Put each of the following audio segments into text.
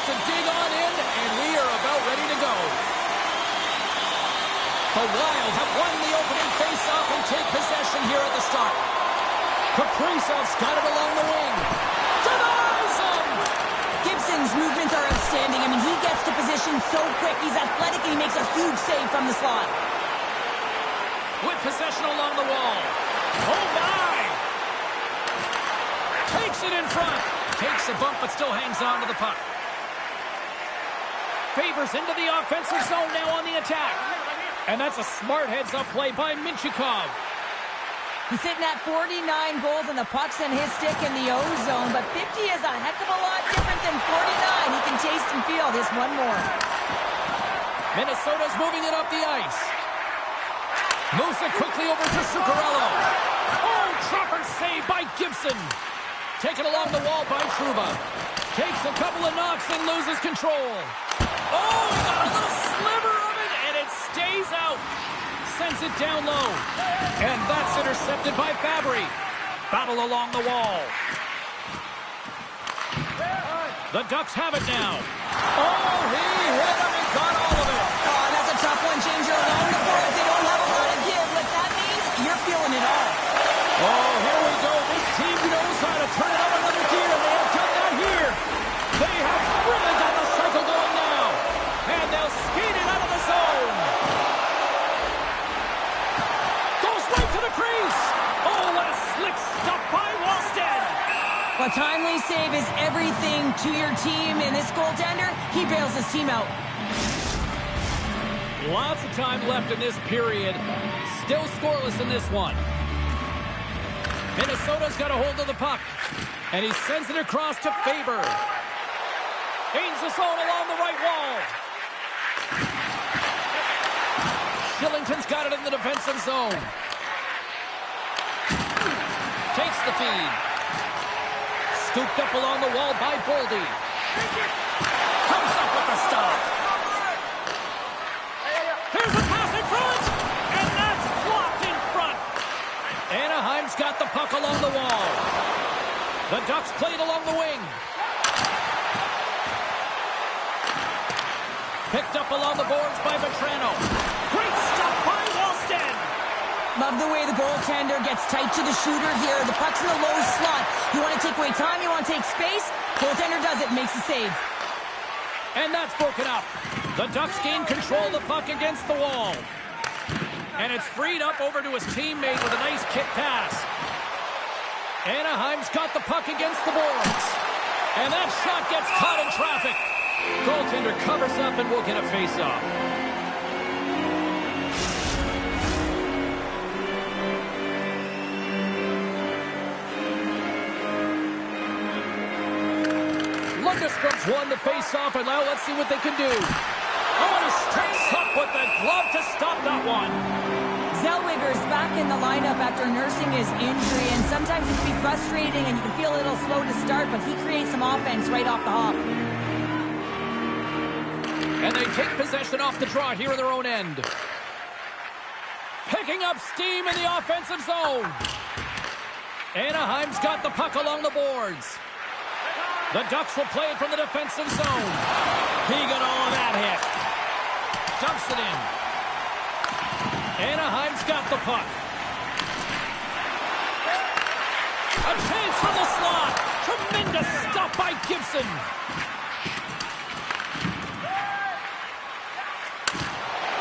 to dig on in, and we are about ready to go. The Wild have won the opening faceoff and take possession here at the start. Kaprizov's got it along the wing. Denies him! Gibson's movements are outstanding. I mean, he gets to position so quick. He's athletic, and he makes a huge save from the slot. With possession along the wall. Oh, my! Takes it in front. Takes a bump, but still hangs on to the puck. Favors into the offensive zone now on the attack. And that's a smart heads-up play by Minchikov. He's sitting at 49 goals, and the puck's in his stick in the O-zone, but 50 is a heck of a lot different than 49. He can taste and feel this one more. Minnesota's moving it up the ice. Moves it quickly over to Zuccarello. Oh, chopper save by Gibson. Taken along the wall by Trouba. Takes a couple of knocks and loses control. Oh, he got a little sliver of it, and it stays out. Sends it down low. And that's intercepted by Fabry. Battle along the wall. The Ducks have it now. Oh, he hit him and got all of it. Oh, that's a tough one, changer. Along the boards, they don't have a lot of give. What that means, you're feeling it all. Oh, here we go. This team knows how to turn it up another gear. They have done that here. They have really got the cycle going now. And they'll skate it out of the zone. Goes right to the crease. Oh, what a slick stop by Wallstead. A timely save is everything to your team, and this goaltender, he bails his team out. Lots of time left in this period. Still scoreless in this one. Minnesota's got a hold of the puck. And he sends it across to Faber. Gains the zone along the right wall. Shillington's got it in the defensive zone. Takes the feed. Scooped up along the wall by Boldy. Comes up with the stop. Here's a pass in front. And that's blocked in front. Anaheim's got the puck along the wall. The Ducks played along the wing. Picked up along the boards by Vetrano. Great stop by Wallstead. Love the way the goaltender gets tight to the shooter here. The puck's in the low slot. You want to take away time, you want to take space. Goaltender does it, makes the save. And that's broken up. The Ducks gain control of the puck against the wall. And it's freed up over to his teammate with a nice kick pass. Anaheim's got the puck against the boards. And that shot gets caught in traffic. Goaltender covers up and will get a face-off. Lundstrom's won the face-off, and now let's see what they can do. Oh, he steps up with the glove to stop that one. Zellweger's back in the lineup after nursing his injury, and sometimes it can be frustrating and you can feel a little slow to start, but he creates some offense right off the hop. And they take possession off the draw here in their own end. Picking up steam in the offensive zone. Anaheim's got the puck along the boards. The Ducks will play it from the defensive zone. He got all of that hit. Dumps it in. Anaheim's got the puck. A chance from the slot. Tremendous stop by Gibson.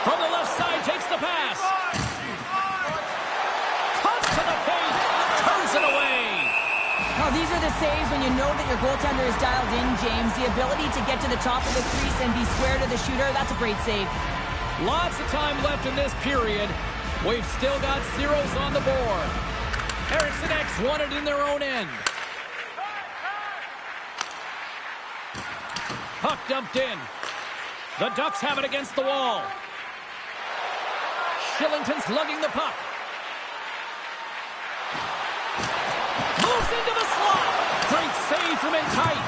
From the left side, takes the pass. Cuts to the paint. Turns it away. Now, these are the saves when you know that your goaltender is dialed in, James. The ability to get to the top of the crease and be square to the shooter, that's a great save. Lots of time left in this period. We've still got zeros on the board. Eriksson X won it in their own end. Puck dumped in. The Ducks have it against the wall. Shillington's lugging the puck. Moves into the slot. Great save from in tight.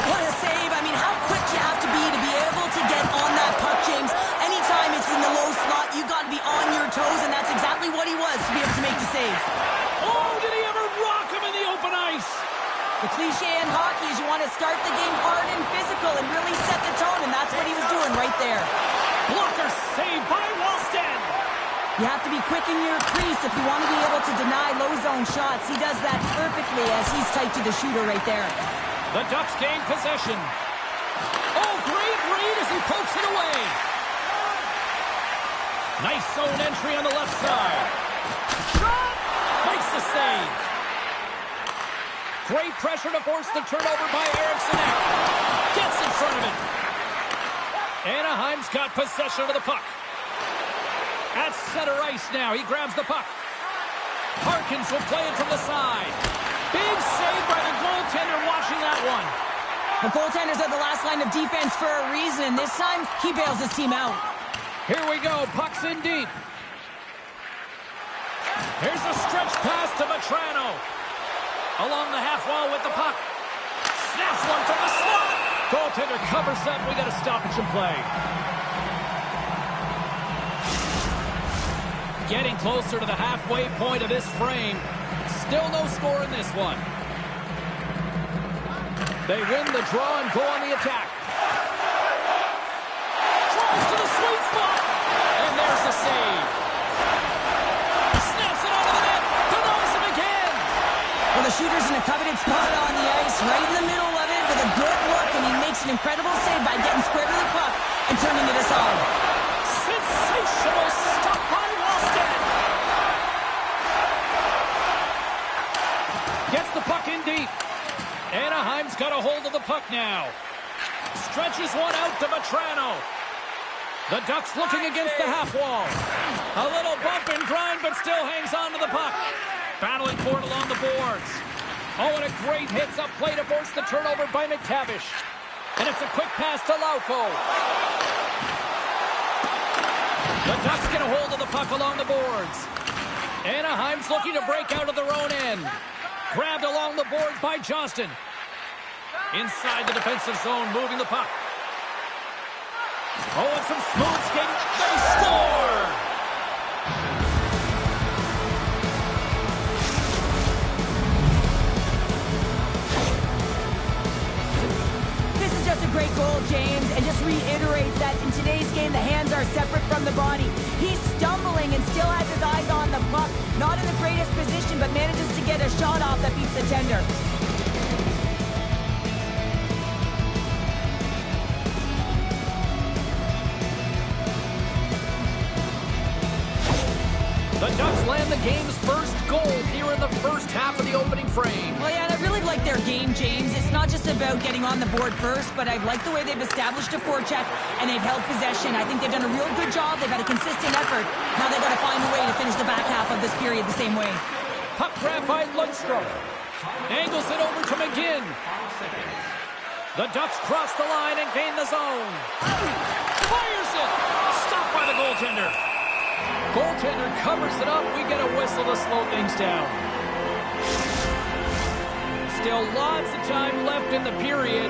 What a save. I mean, how quick you have to be able to get on that puck, James. Anytime it's in the low slot, you got to be on your toes, and that's exactly what he was to be able to make the save. Oh, did he ever rock him in the open ice? The cliche in hockey is you want to start the game hard and physical and really set the tone, and that's what he was doing right there. Blocker save by Wallstead. You have to be quick in your crease if you want to be able to deny low zone shots. He does that perfectly as he's tight to the shooter right there. The Ducks gain possession. Oh, great read as he pokes it away. Nice zone entry on the left side. Shot! Makes the save. Great pressure to force the turnover by Eriksson. Gets in front of it. Anaheim's got possession of the puck. At center ice now. He grabs the puck. Harkins will play it from the side. Big save by the goaltender watching that one. The goaltenders are the last line of defense for a reason. This time, he bails his team out. Here we go. Puck's in deep. Here's a stretch pass to Vetrano. Along the half wall with the puck. Snaps one from the slot. Goaltender covers up. We got a stoppage in play. Getting closer to the halfway point of this frame. Still no score in this one. They win the draw and go on the attack. Tries to the sweet spot. And there's the save. Snaps it onto the net. Denies him again. Well, the shooter's in a coveted spot on the ice, right in the middle of it with a good look, and he makes an incredible save by getting square to the puck and turning it aside. Sensational stop by Wallstead. Gets the puck in deep. Anaheim's got a hold of the puck now. Stretches one out to Vetrano. The Ducks looking against the half wall. A little bump and grind, but still hangs on to the puck. Battling for it along the boards. Oh, and a great hits up play to force the turnover by McTavish. And it's a quick pass to Lauko. The Ducks get a hold of the puck along the boards. Anaheim's looking to break out of their own end. Grabbed along the boards by Johnston. Inside the defensive zone, moving the puck. Oh, and some smooth skating. They score! This is just a great goal, James, and just reiterates that in today's game, the hands are separate from the body. He's stumbling and still has his eyes on the puck. Not in the greatest position, but manages to get a shot off that beats the tender. first half of the opening frame. Well, yeah, and I really like their game, James. It's not just about getting on the board first, but I like the way they've established a forecheck and they've held possession. I think they've done a real good job. They've had a consistent effort. Now they've got to find a way to finish the back half of this period the same way. Puck grab by Lundstrom. Angles it over to McGinn. The Ducks cross the line and gain the zone. Fires it. Stopped by the goaltender. Goaltender covers it up. We get a whistle to slow things down. Still lots of time left in the period.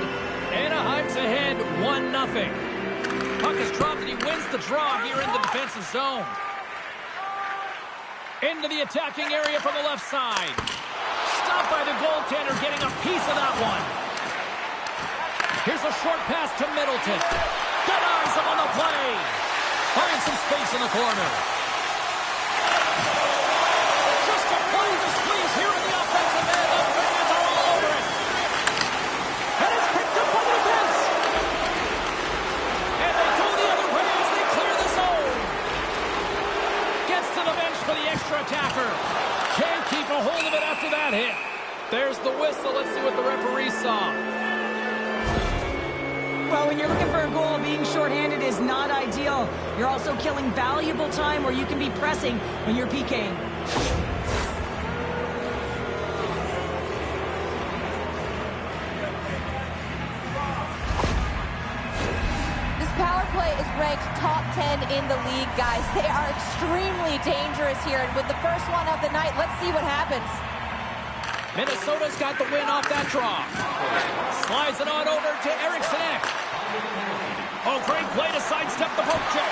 Anaheim's ahead 1-0. Puck is dropped and he wins the draw here in the defensive zone. Into the attacking area from the left side. Stopped by the goaltender, getting a piece of that one. Here's a short pass to Middleton. Denies him on the play. Finds some space in the corner. Just a play to squeeze here in the offensive end. The fans are all over it. And it's picked up by the defense. And they go the other way as they clear the zone. Gets to the bench for the extra attacker. Can't keep a hold of it after that hit. There's the whistle. Let's see what the referee saw. Well, when you're looking for a goal, being shorthanded is not ideal. You're also killing valuable time where you can be pressing when you're PKing. This power play is ranked top 10 in the league, guys. They are extremely dangerous here. And with the first one of the night, let's see what happens. Minnesota's got the win off that draw. Slides it on over to Eriksson. Oh, great play to sidestep the poke check.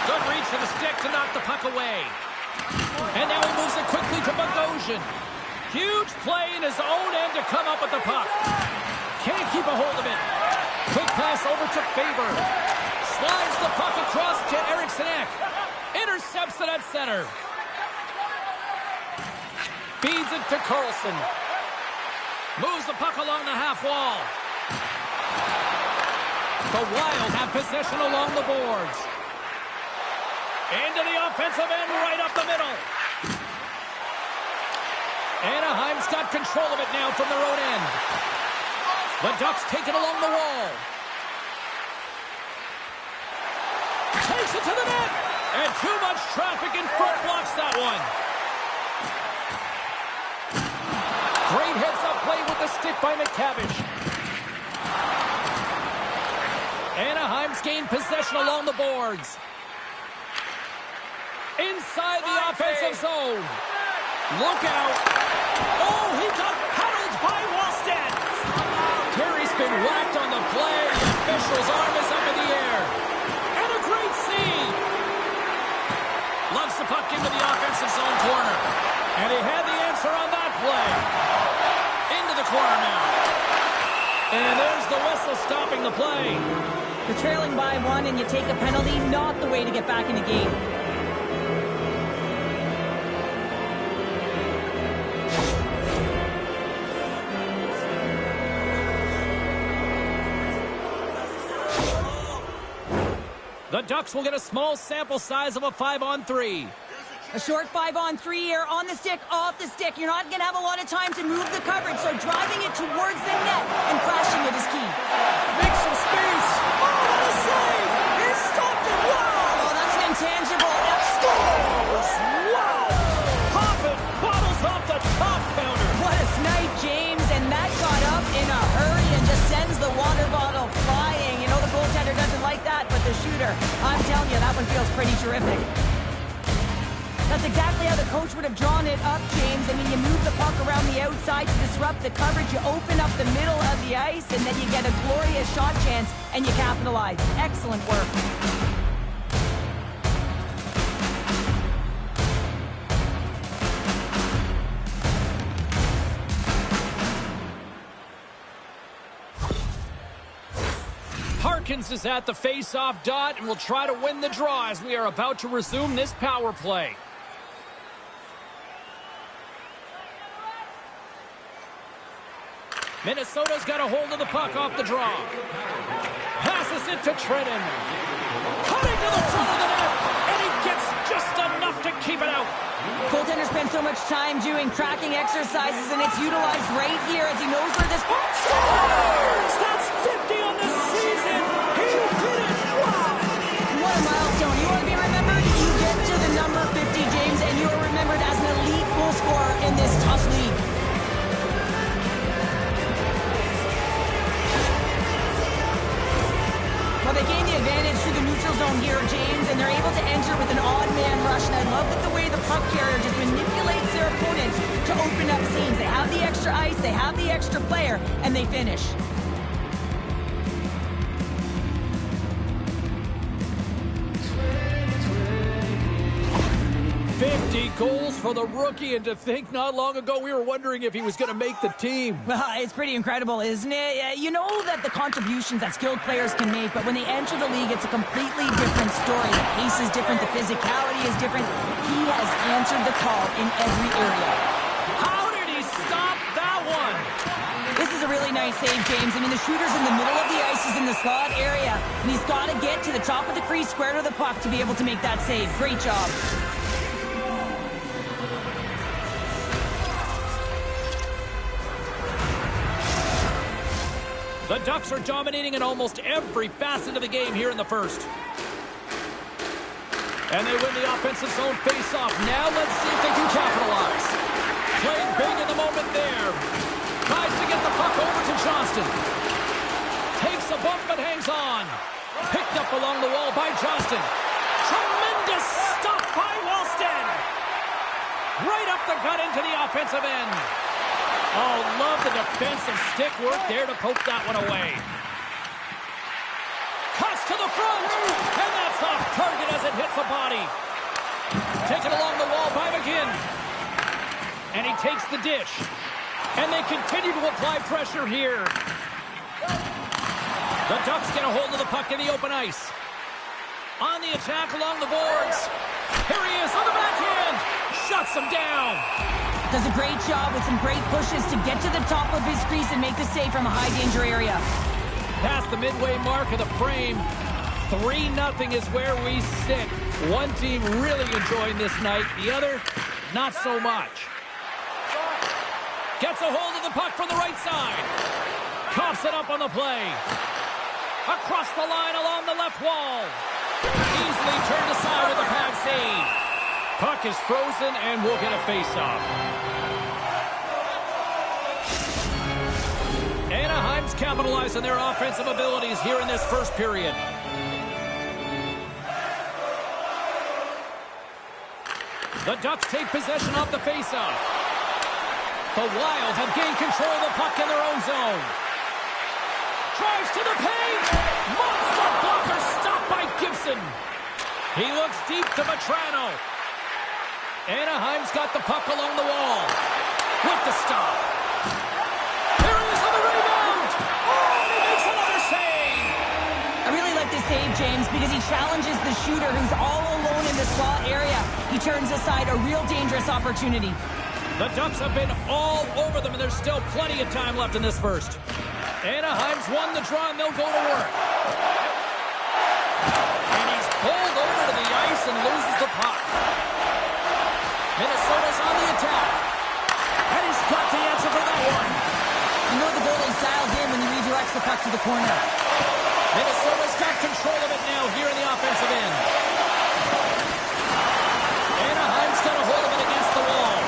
Good reach for the stick to knock the puck away. And now he moves it quickly to Bogosian. Huge play in his own end to come up with the puck. Can't keep a hold of it. Quick pass over to Faber. Slides the puck across to Eriksson. Intercepts it at center. Feeds it to Carlson. Moves the puck along the half wall. The Wild have possession along the boards. Into the offensive end, right up the middle. Anaheim's got control of it now from their own end. The Ducks take it along the wall. Takes it to the net. And too much traffic in front blocks that one. Great heads-up play with the stick by McTavish. Anaheim's gained possession along the boards. Inside the offensive zone. Look out. Oh, he got paddled by Wallstedt. Terry's been whacked on the play. The official's arm is up in the air. And a great save. Lumps the puck into the offensive zone corner. And he had the answer on that play. Into the corner now. And there's the whistle stopping the play. You're trailing by one and you take a penalty, not the way to get back in the game. The Ducks will get a small sample size of a 5-on-3. A short 5-on-3 here, on the stick, off the stick. You're not going to have a lot of time to move the coverage, so driving it towards the net and crashing it is key. Make some space. Oh, what a save! He stopped it. Wow! Oh, that's an intangible. That scores! Wow! Poppin' bottles off the top counter. What a snipe, James, and that got up in a hurry and just sends the water bottle flying. You know the goaltender doesn't like that, but the shooter, I'm telling you, that one feels pretty terrific. That's exactly how the coach would have drawn it up, James. I mean, you move the puck around the outside to disrupt the coverage, you open up the middle of the ice, and then you get a glorious shot chance, and you capitalize. Excellent work. Harkins is at the face-off dot and will try to win the draw as we are about to resume this power play. Minnesota's got a hold of the puck off the draw. Passes it to Trenton. Cutting to the front of the net, and he gets just enough to keep it out. Goaltender spends so much time doing tracking exercises, and it's utilized right here as he knows where this... Scores! That's 50 on the season! He did it! Wow! What a milestone. You want to be remembered? You get to the number 50, James, and you are remembered as an elite goal scorer in this tough league. Well, they gain the advantage through the neutral zone here, James, and they're able to enter with an odd man rush, and I love that the way the puck carrier just manipulates their opponents to open up seams. They have the extra ice, they have the extra player, and they finish. 50 goals for the rookie, and to think not long ago we were wondering if he was going to make the team. Well, it's pretty incredible, isn't it? You know that the contributions that skilled players can make, but when they enter the league, it's a completely different story. The pace is different, the physicality is different. He has answered the call in every area. How did he stop that one? This is a really nice save, James. I mean, the shooter's in the middle of the ice, is in the slot area, and he's got to get to the top of the crease, square to the puck to be able to make that save. Great job. The Ducks are dominating in almost every facet of the game here in the first. And they win the offensive zone face-off. Now let's see if they can capitalize. Playing big in the moment there. Tries to get the puck over to Johnston. Takes a bump but hangs on. Picked up along the wall by Johnston. Tremendous stop by Walston. Right up the gut into the offensive end. Oh, love the defensive stick work there to poke that one away. Cuts to the front, and that's off target as it hits a body. Taken along the wall by McGinn. And he takes the dish. And they continue to apply pressure here. The Ducks get a hold of the puck in the open ice. On the attack along the boards. Here he is on the backhand. Shuts him down. Does a great job with some great pushes to get to the top of his crease and make the save from a high-danger area. Past the midway mark of the frame, 3-0 is where we sit. One team really enjoying this night, the other, not so much. Gets a hold of the puck from the right side. Coughs it up on the play. Across the line along the left wall. Easily turned aside with a pad save. Puck is frozen and we'll get a face-off. Anaheim's capitalized on their offensive abilities here in this first period. The Ducks take possession of the face-off. The Wild have gained control of the puck in their own zone. Drives to the paint. Monster blocker stopped by Gibson. He looks deep to Vetrano. Anaheim's got the puck along the wall. With the stop. Here he is on the rebound. Oh, and he makes another save. I really like this save, James, because he challenges the shooter who's all alone in the slot area. He turns aside a real dangerous opportunity. The Ducks have been all over them, and there's still plenty of time left in this first. Anaheim's won the draw, and they'll go to work. And he's pulled over to the ice and loses the puck. Minnesota's on the attack. And he's got the answer for that one. You know the goalie styles in when he redirects the puck to the corner. Minnesota's got control of it now here in the offensive end. Anaheim's got a hold of it against the wall.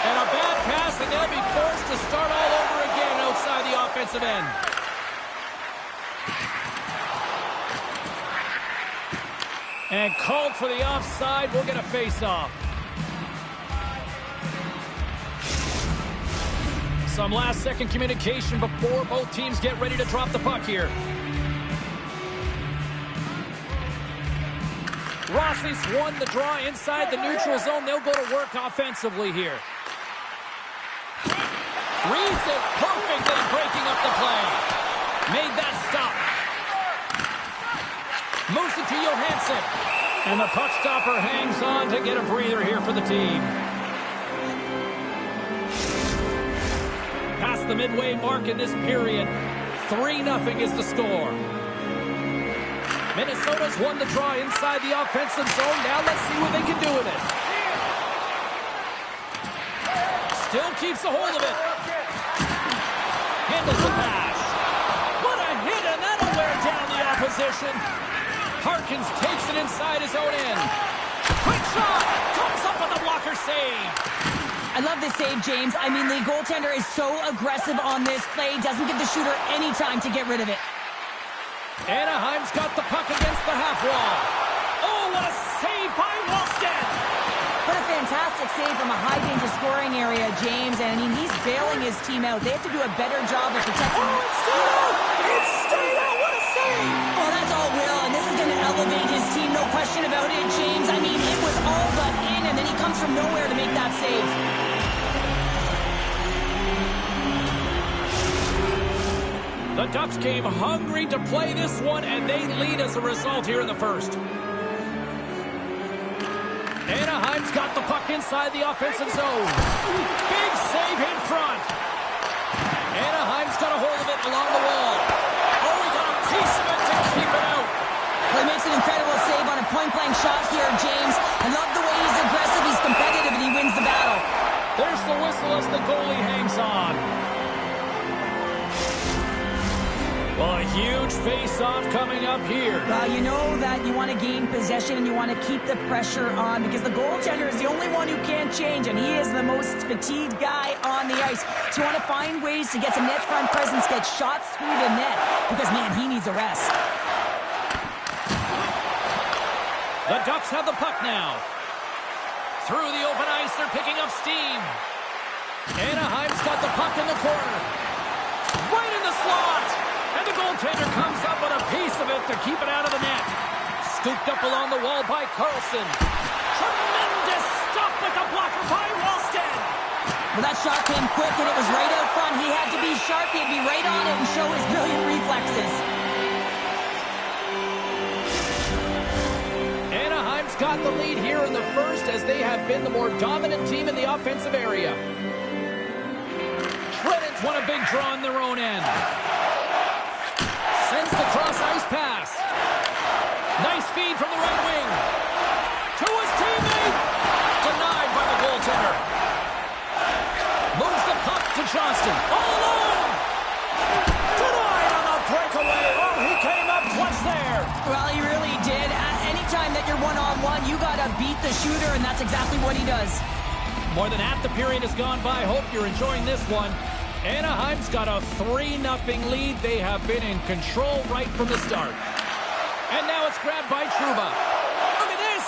And a bad pass, and they'll be forced to start all over again outside the offensive end. And called for the offside. We'll get a face-off. Some last-second communication before both teams get ready to drop the puck here. Rossi's won the draw inside the neutral zone. They'll go to work offensively here. Reads it perfectly, breaking up the play. Made that stop. Moves it to Johansson. And the puck stopper hangs on to get a breather here for the team. Past the midway mark in this period, 3-0 is the score. Minnesota's won the draw inside the offensive zone. Now let's see what they can do with it. Still keeps a hold of it. Handles the pass. What a hit, and that'll wear down the opposition. Harkins takes it inside his own end. Quick shot! Comes up with a blocker save. I love this save, James. I mean, the goaltender is so aggressive on this play. Doesn't give the shooter any time to get rid of it. Anaheim's got the puck against the half wall. Oh, what a save by Wallstedt! What a fantastic save from a high-danger scoring area, James. And, I mean, he's bailing his team out. They have to do a better job of protecting... Oh, it's stayed out! It's stayed out! What a save! Oh, that's all Will, and this is going to elevate his team, no question about it, James. I mean, it was all but in, and then he comes from nowhere to make that save. The Ducks came hungry to play this one, and they lead as a result here in the first. Anaheim's got the puck inside the offensive zone. Big save in front. Anaheim's got a hold of it along the wall. Oh, he got a piece of it to keep it out. Well, he makes an incredible save on a point-blank shot here, James. I love the way he's aggressive, he's competitive, and he wins the battle. There's the whistle as the goalie hangs on. Well, a huge face-off coming up here. Well, you know that you want to gain possession and you want to keep the pressure on because the goaltender is the only one who can't change, and he is the most fatigued guy on the ice. So you want to find ways to get some net front presence, get shots through the net, because, man, he needs a rest. The Ducks have the puck now. Through the open ice, they're picking up steam. Anaheim's got the puck in the corner. Right in the slot. And the goaltender comes up with a piece of it to keep it out of the net. Scooped up along the wall by Carlson. Tremendous stop with the blocker by Wallstedt. Well, that shot came quick, and it was right out front. He had to be sharp. He had to be right on it and show his brilliant reflexes. Anaheim's got the lead here in the first as they have been the more dominant team in the offensive area. Treden's won a big draw on their own end. Sends the cross-ice pass. Nice feed from the right wing. To his teammate. Denied by the goaltender. Moves the puck to Johnston. All alone. Denied on the breakaway. Oh, he came up clutch there. Well, he really did. Anytime that you're one-on-one, you got to beat the shooter, and that's exactly what he does. More than half the period has gone by. Hope you're enjoying this one. Anaheim's got a 3-0 lead. They have been in control right from the start. And now it's grabbed by Trouba. Look at this!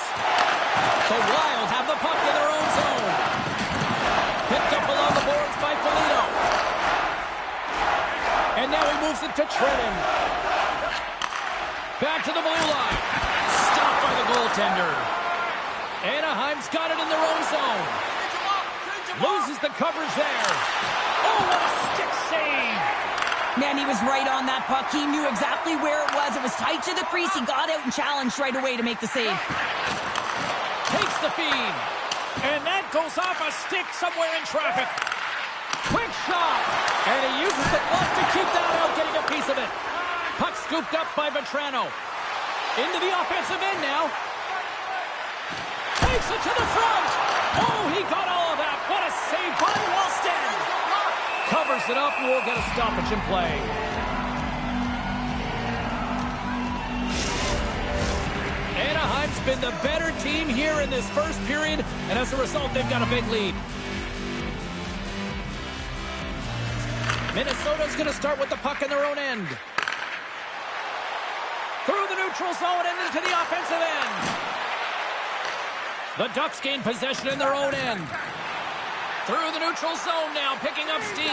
The Wild have the puck in their own zone. Picked up along the boards by Foligno. And now he moves it to Treden. Back to the blue line. Stopped by the goaltender. Anaheim's got it in their own zone. Loses the coverage there. Oh, what a stick save! Man, he was right on that puck. He knew exactly where it was. It was tight to the crease. He got out and challenged right away to make the save. Takes the feed. And that goes off a stick somewhere in traffic. Quick shot. And he uses the glove to keep that out, getting a piece of it. Puck scooped up by Vetrano. Into the offensive end now. Takes it to the front. Oh, he got all of that. What a save by Wallstedt. Covers it up, and we'll get a stoppage in play. Anaheim's been the better team here in this first period, and as a result, they've got a big lead. Minnesota's going to start with the puck in their own end. Through the neutral zone and into the offensive end. The Ducks gain possession in their own end. Through the neutral zone now, picking up steam.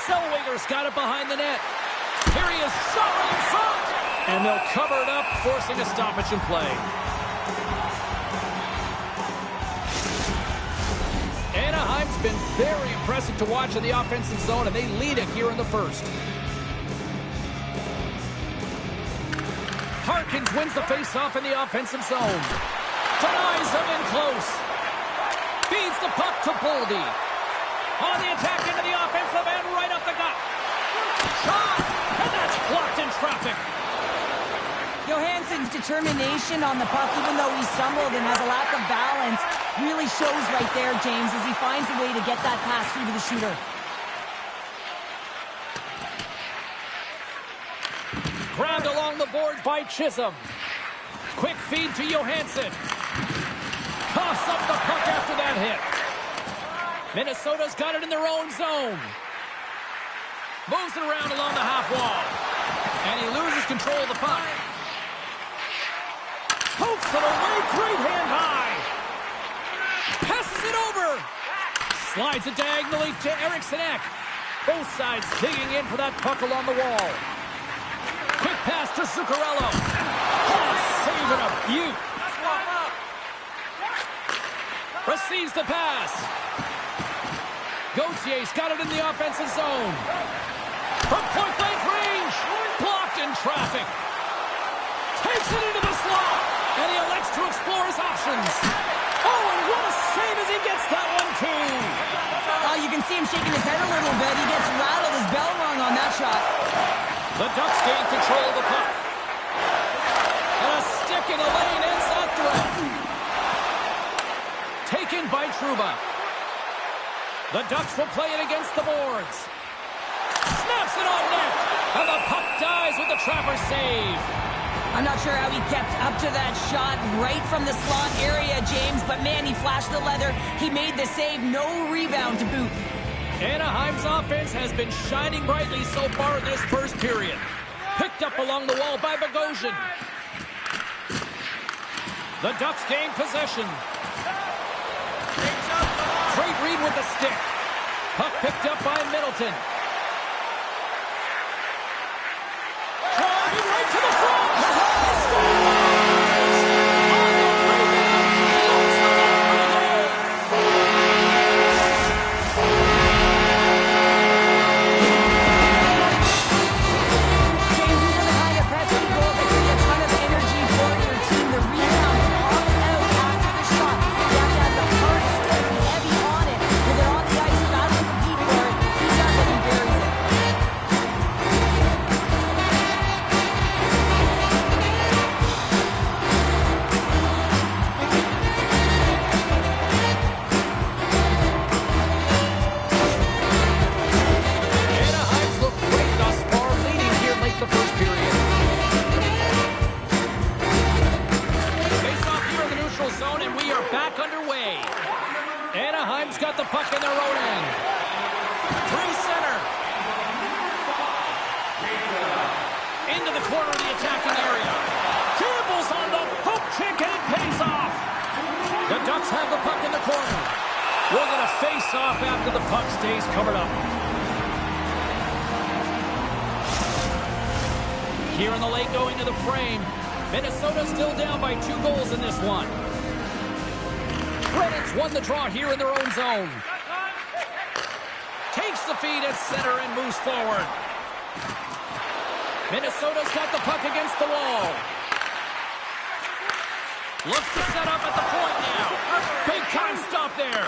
Zellweger's got it behind the net. Here he is, shot right in front. And they'll cover it up, forcing a stoppage in play. Anaheim's been very impressive to watch in the offensive zone, and they lead it here in the first. Harkins wins the face-off in the offensive zone. Denies him in close. Feeds the puck to Boldy. On the attack into the offensive end, right up the gut. Shot! And that's blocked in traffic. Johansson's determination on the puck, even though he stumbled and has a lack of balance, really shows right there, James, as he finds a way to get that pass through to the shooter. Grabbed along the boards by Chisholm. Quick feed to Johansson. Coughs up the puck after that hit. Minnesota's got it in their own zone. Moves it around along the half wall. And he loses control of the puck. Pokes it away, great hand high. Passes it over. Slides it diagonally to Eriksson Ek. Both sides digging in for that puck along the wall. Quick pass to Zuccarello. Oh, save and a beaut. Receives the pass. Gautier's got it in the offensive zone. From point-blank range. Blocked in traffic. Takes it into the slot. And he elects to explore his options. Oh, and what a save as he gets that one, too. Oh, you can see him shaking his head a little bit. He gets rattled, his bell rung on that shot. The Ducks gain control of the puck. And a stick in the lane ends that threat. Taken by Trouba. The Ducks will play it against the boards. Snaps it on net. And the puck dies with the Trapper save. I'm not sure how he kept up to that shot right from the slot area, James, but man, he flashed the leather. He made the save, no rebound to boot. Anaheim's offense has been shining brightly so far in this first period. Picked up along the wall by Bogosian. The Ducks gain possession. Great read with the stick. Puck picked up by Middleton. Driving right to the front. Anaheim's got the puck in their own end. Through center. Into the corner of the attacking area. Campbell's on the poke check and it pays off. The Ducks have the puck in the corner. We're going to face off after the puck stays covered up. Here in the late going to the frame. Minnesota still down by 2 goals in this one. Dragants won the draw here in their own zone. Takes the feed at center and moves forward. Minnesota's got the puck against the wall. Looks to set up at the point now. Big time stop there.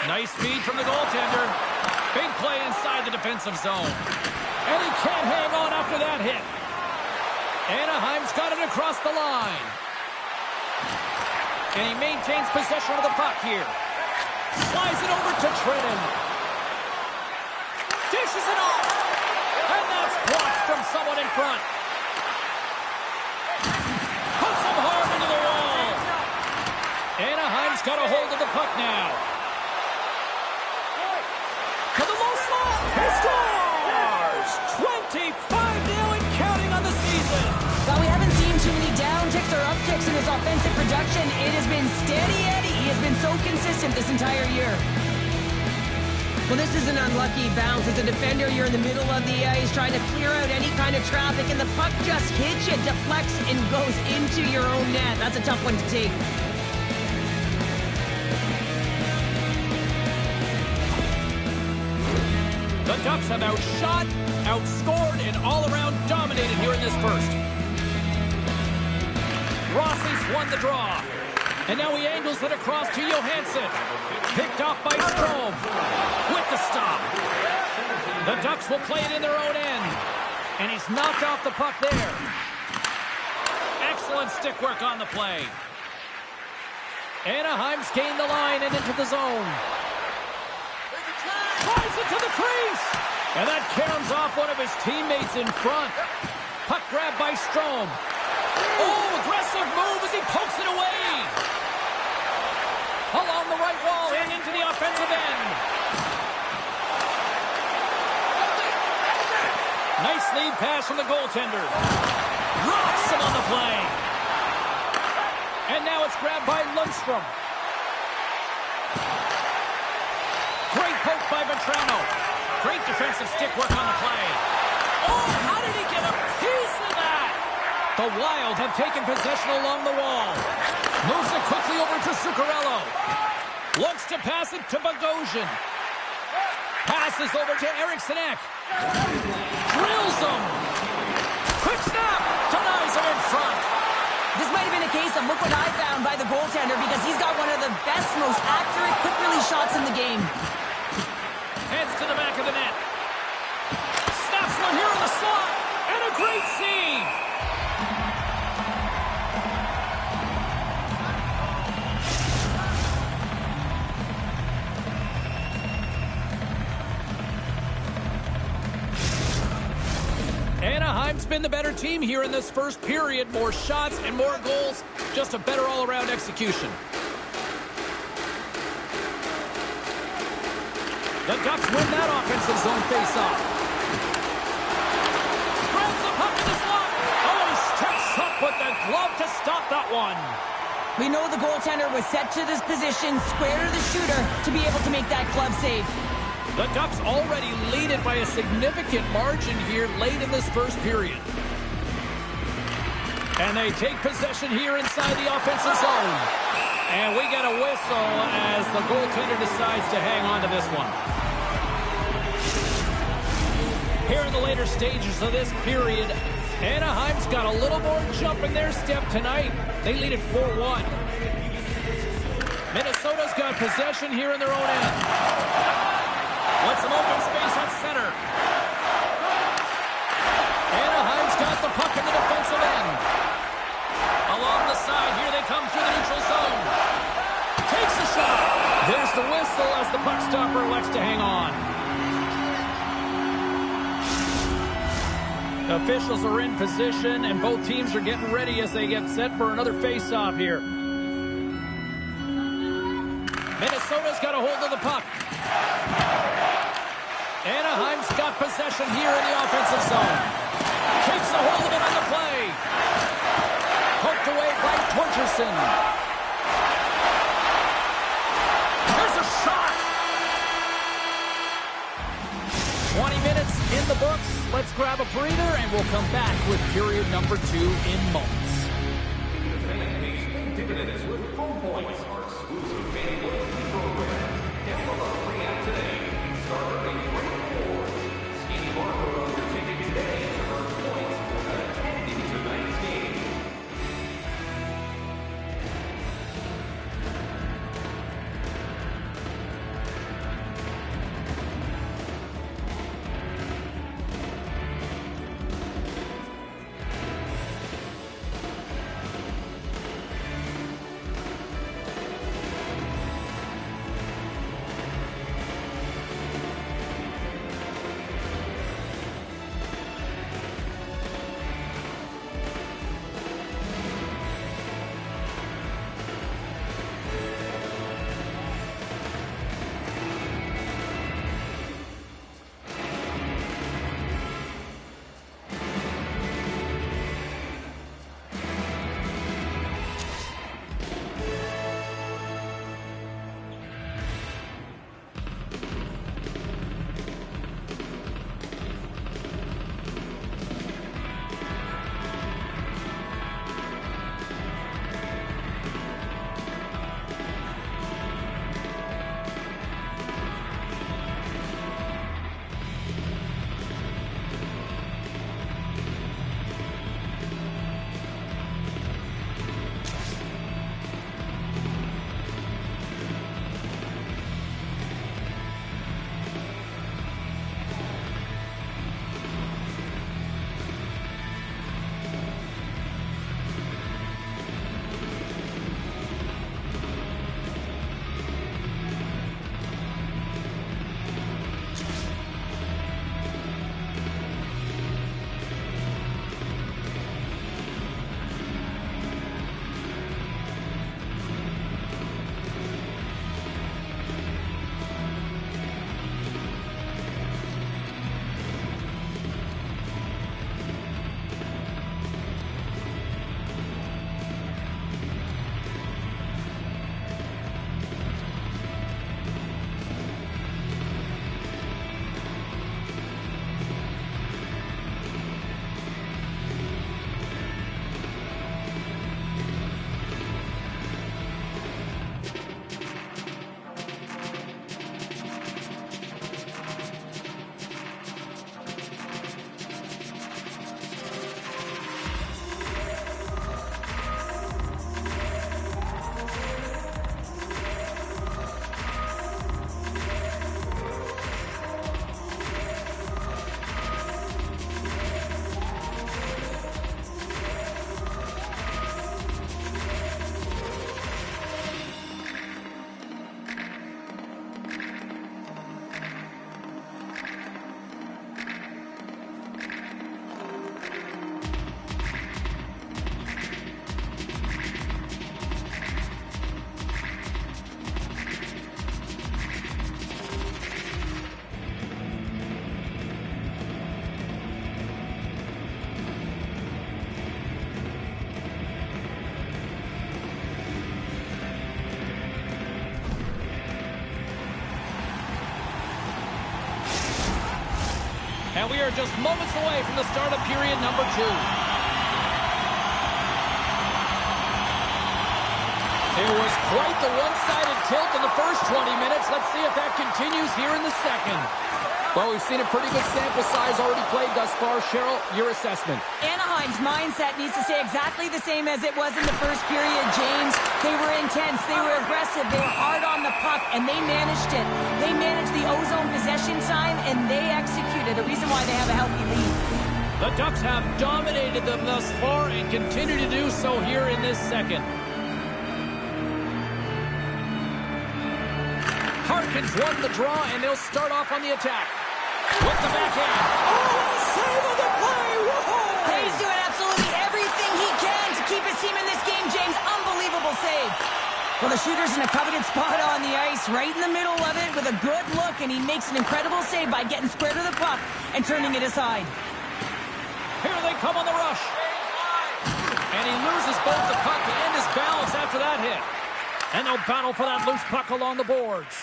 Nice feed from the goaltender. Big play inside the defensive zone. And he can't hang on after that hit. Anaheim's got it across the line. And he maintains possession of the puck here. Slides it over to Trenton. Dishes it off. And that's blocked from someone in front. Puts him hard into the wall. Anaheim's got a hold of the puck now. To the low slot. He scores! 25 now and counting on the season. Well, we haven't seen too many downticks or upticks in his offensive production. It has been steady Eddie. He has been so consistent this entire year. Well, this is an unlucky bounce. As a defender, you're in the middle of the ice trying to clear out any kind of traffic, and the puck just hits you, deflects, and goes into your own net. That's a tough one to take. The Ducks have outshot, outscored, and all-around dominated here in this first. Rossi's won the draw. And now he angles it across to Johansson. Picked off by Strome. With the stop. The Ducks will play it in their own end. And he's knocked off the puck there. Excellent stick work on the play. Anaheim's gained the line and into the zone. Drives it to the crease. And that caroms off one of his teammates in front. Puck grab by Strome. Oh, aggressive move as he pokes it away. Along the right wall and into the offensive end. Nice lead pass from the goaltender. Rocks him on the play. And now it's grabbed by Lundstrom. Great poke by Vetrano. Great defensive stick work on the play. Oh, how did he get a piece of that? The Wild have taken possession along the wall. Moves it quickly over to Zuccarello. Looks to pass it to Bogosian. Passes over to Eriksson Ek. Drills him. Quick snap. Denies him in front. This might have been a case of look what I found by the goaltender because he's got one of the best, most accurate quick-release shots in the game. Heads to the back of the net. Snaps one here in the slot. And a great save. Anaheim's been the better team here in this first period. More shots and more goals. Just a better all-around execution. The Ducks win that offensive zone face-off. Grabs the puck in the slot. Oh, he steps up with the glove to stop that one. We know the goaltender was set to this position, square to the shooter, to be able to make that glove save. The Ducks already lead it by a significant margin here late in this first period. And they take possession here inside the offensive zone. And we get a whistle as the goaltender decides to hang on to this one. Here in the later stages of this period, Anaheim's got a little more jump in their step tonight. They lead it 4-1. Minnesota's got possession here in their own end. With some open space at center. Anaheim's got the puck in the defensive end. Along the side, here they come through the neutral zone. Takes a shot. There's the whistle as the puck stopper elects to hang on. Officials are in position, and both teams are getting ready as they get set for another face-off here. Minnesota's got a hold of the puck. Anaheim's got possession here in the offensive zone. Takes a hold of it on the play. Poked away by Torgerson. There's a shot. 20 minutes in the books. Let's grab a breather, and we'll come back with period number 2 in moments. And we are just moments away from the start of period number 2. It was quite the one-sided tilt in the first 20 minutes. Let's see if that continues here in the second. Well, we've seen a pretty good sample size already played thus far. Cheryl, your assessment. Anaheim's mindset needs to stay exactly the same as it was in the first period, James. They were intense, they were aggressive, they were hard on the puck, and they managed it. They managed the ozone possession time, and they executed. A reason why they have a healthy lead. The Ducks have dominated them thus far and continue to do so here in this second. Harkins won the draw, and they'll start off on the attack. With the backhand. Oh, save of the play! Whoa! He's doing absolutely everything he can to keep his team in this game, James. Unbelievable save. Well, the shooter's in a coveted spot on the ice, right in the middle of it with a good look, and he makes an incredible save by getting square to the puck and turning it aside. Here they come on the rush. And he loses both the puck and his balance after that hit. And they'll battle for that loose puck along the boards.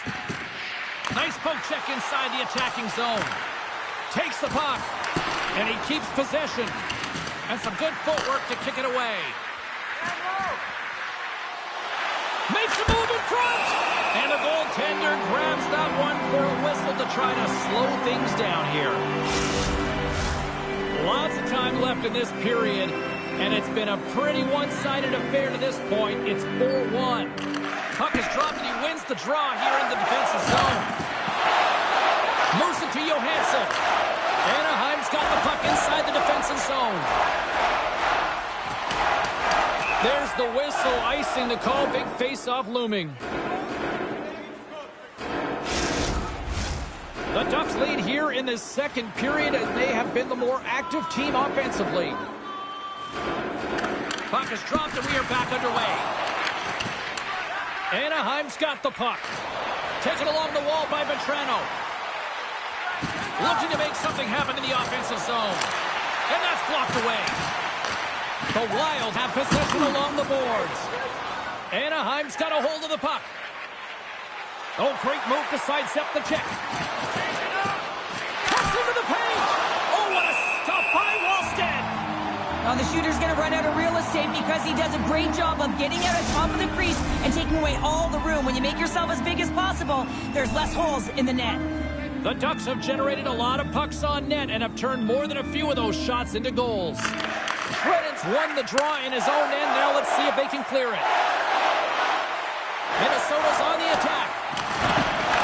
Nice poke check inside the attacking zone. Takes the puck. And he keeps possession. And some good footwork to kick it away. Makes a move in front. And the goaltender grabs that one for a whistle to try to slow things down here. Lots of time left in this period. And it's been a pretty one-sided affair to this point. It's 4-1. Puck is dropped and he wins the draw here in the defensive zone. Moves it to Johansson. Anaheim's got the puck inside the defensive zone. There's the whistle, icing the call. Big face-off looming. The Ducks lead here in this second period as they have been the more active team offensively. Puck is dropped and we are back underway. Anaheim's got the puck. Taken along the wall by Vetrano. Looking to make something happen in the offensive zone. And that's blocked away. The Wild have possession along the boards. Anaheim's got a hold of the puck. Oh, great move to sidestep the check. Cuts into the paint. Oh, what a stop by Wallstead. Well, the shooter's going to run out of real estate because he does a great job of getting out on top of the crease and taking away all the room. When you make yourself as big as possible, there's less holes in the net. The Ducks have generated a lot of pucks on net and have turned more than a few of those shots into goals. Credence won the draw in his own end. Now let's see if they can clear it. Minnesota's on the attack.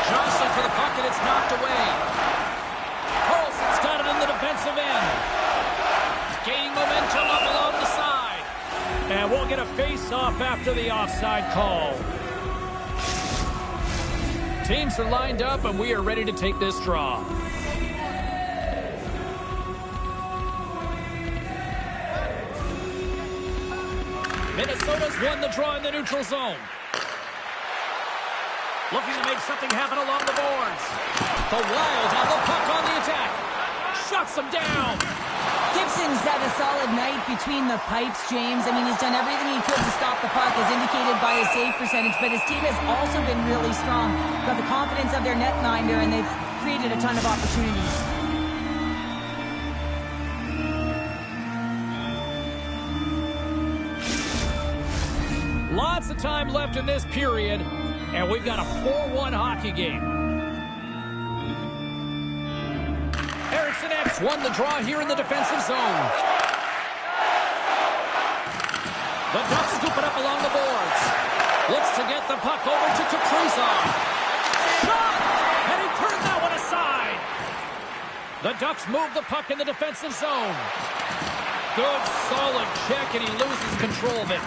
Johnson for the puck, and it's knocked away. Carlson's got it in the defensive end. Gaining momentum up along the side. And we'll get a face-off after the offside call. Teams are lined up, and we are ready to take this draw. Minnesota's won the draw in the neutral zone. Looking to make something happen along the boards. The Wild have the puck on the attack. Shuts them down. Gibson's had a solid night between the pipes, James. I mean, he's done everything he could to stop the puck, as indicated by his save percentage, but his team has also been really strong. Got the confidence of their netminder, and they've created a ton of opportunities. Lots of time left in this period, and we've got a 4-1 hockey game. Eriksson X won the draw here in the defensive zone. The Ducks scoop it up along the boards. Looks to get the puck over to Kaprizov. Shot! And he turned that one aside. The Ducks move the puck in the defensive zone. Good, solid check, and he loses control of it.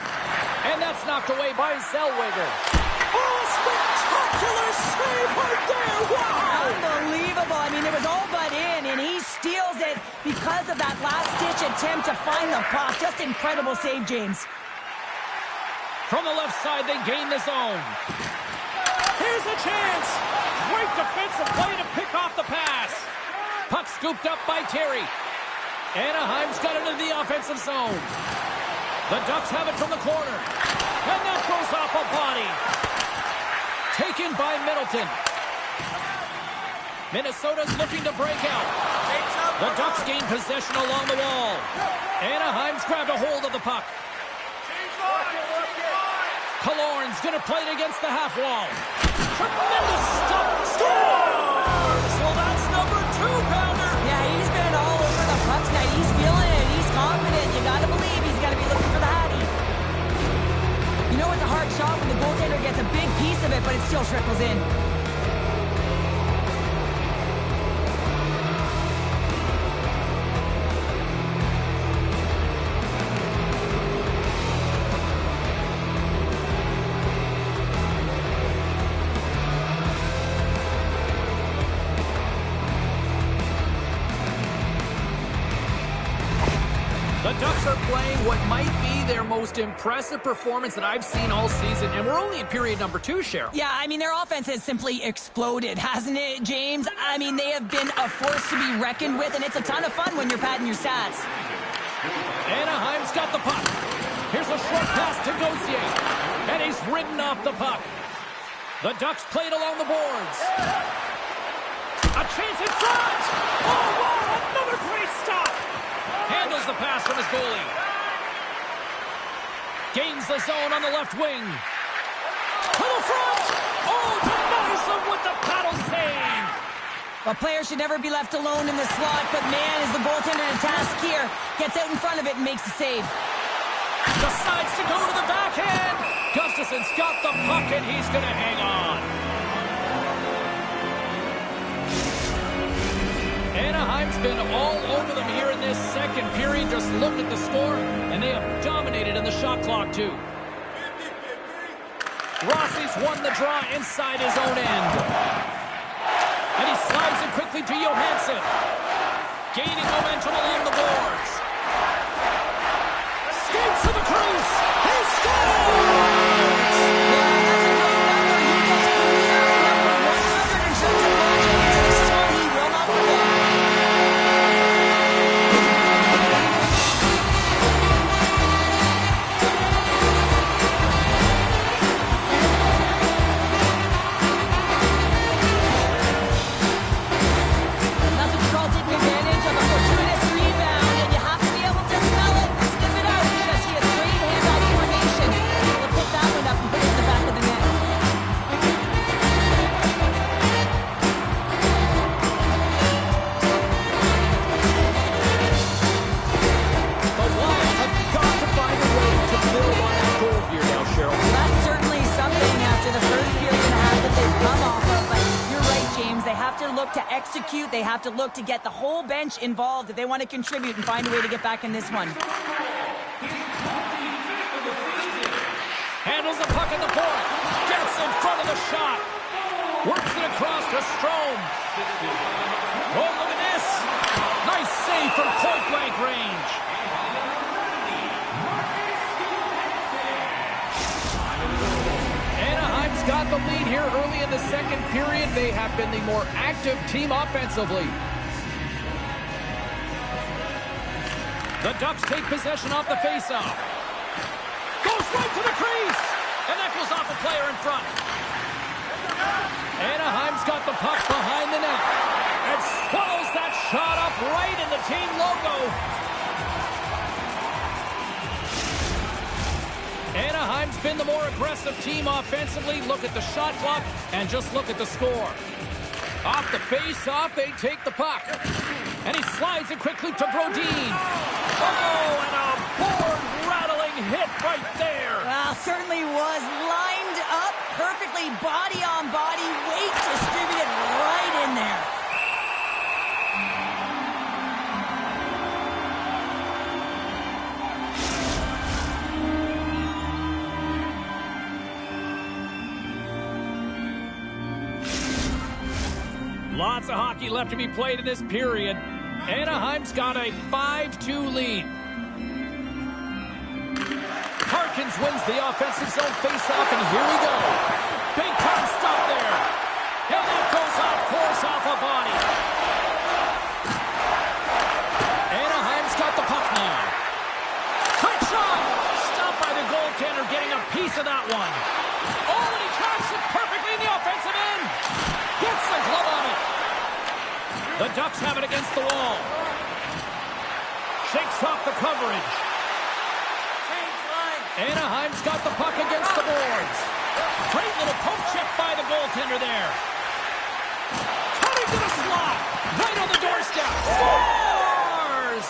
And that's knocked away by Zellweger. Oh, spectacular save right there! Wow! Unbelievable. I mean, it was all but in, and he steals it because of that last-ditch attempt to find the puck. Just incredible save, James. From the left side, they gain the zone. Here's a chance. Great defensive play to pick off the pass. Puck scooped up by Terry. Anaheim's got it into the offensive zone. The Ducks have it from the corner. And that goes off a body. Taken by Middleton. Minnesota's looking to break out. The Ducks gain possession along the wall. Anaheim's grabbed a hold of the puck. Killorn's going to play it against the half wall. Tremendous stop. Scores! Well, that's number 2-pounder. Yeah, he's been all over the puck tonight. He's feeling it. He's confident. You got to believe he's got to be looking for the hattie. You know it's a hard shot when the goaltender gets a big piece of it, but it still trickles in. The Ducks are playing what might be their most impressive performance that I've seen all season, and we're only in period number 2, Cheryl. Yeah, I mean, their offense has simply exploded, hasn't it, James? I mean, they have been a force to be reckoned with, and it's a ton of fun when you're padding your stats. Anaheim's got the puck. Here's a short pass to Gauthier, and he's ridden off the puck. The Ducks played along the boards. A chance in front! Oh, wow, another great stop! Handles the pass from his goalie. Gains the zone on the left wing. To the front! Oh, denies him with the paddle save! A player should never be left alone in the slot, but man, is the goaltender to task here. Gets out in front of it and makes the save. Decides to go to the backhand. Gustafson's got the puck, and he's going to hang on. Anaheim's been all over them here in this second period. Just look at the score, and they have dominated in the shot clock, too. Rossi's won the draw inside his own end. And he slides it quickly to Johansson. Gaining momentum along the boards. Skates to the crease. He scores! They have to look to get the whole bench involved if they want to contribute and find a way to get back in this one. Handles the puck in the point. Gets in front of the shot. Works it across to Strome. Oh, look at this. Nice save from point-blank range. Anaheim's got the lead here early in the second period. They have been the more active team offensively. The Ducks take possession off the faceoff. Goes right to the crease. And that goes off a player in front. Anaheim's got the puck behind the net. And swallows that shot up right in the team logo. Anaheim's been the more aggressive team offensively. Look at the shot clock and just look at the score. Off the face-off, they take the puck. And he slides it quickly to Brodin. Oh, and a board-rattling hit right there. Well, certainly was lined up perfectly, body on body, weight distributed right in there. Lots of hockey left to be played in this period. Anaheim's got a 5-2 lead. Harkins wins the offensive zone faceoff, and here we go. Big time stop there. And that goes off course off a body. Anaheim's got the puck now. Quick shot. Stopped by the goaltender, getting a piece of that one. Oh, and he tracks it perfectly in the offensive end. Gets the glove on it. The Ducks have it against the wall. Shakes off the coverage. Anaheim's got the puck against the boards. Great little poke check by the goaltender there. Cutting to the slot. Right on the doorstep. Scores!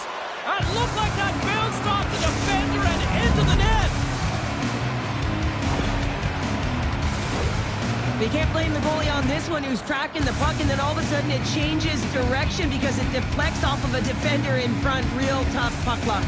That looked like that bounced off the defender and into the net. They can't blame the goalie on this one, who's tracking the puck, and then all of a sudden it changes direction because it deflects off of a defender in front. Real tough puck luck.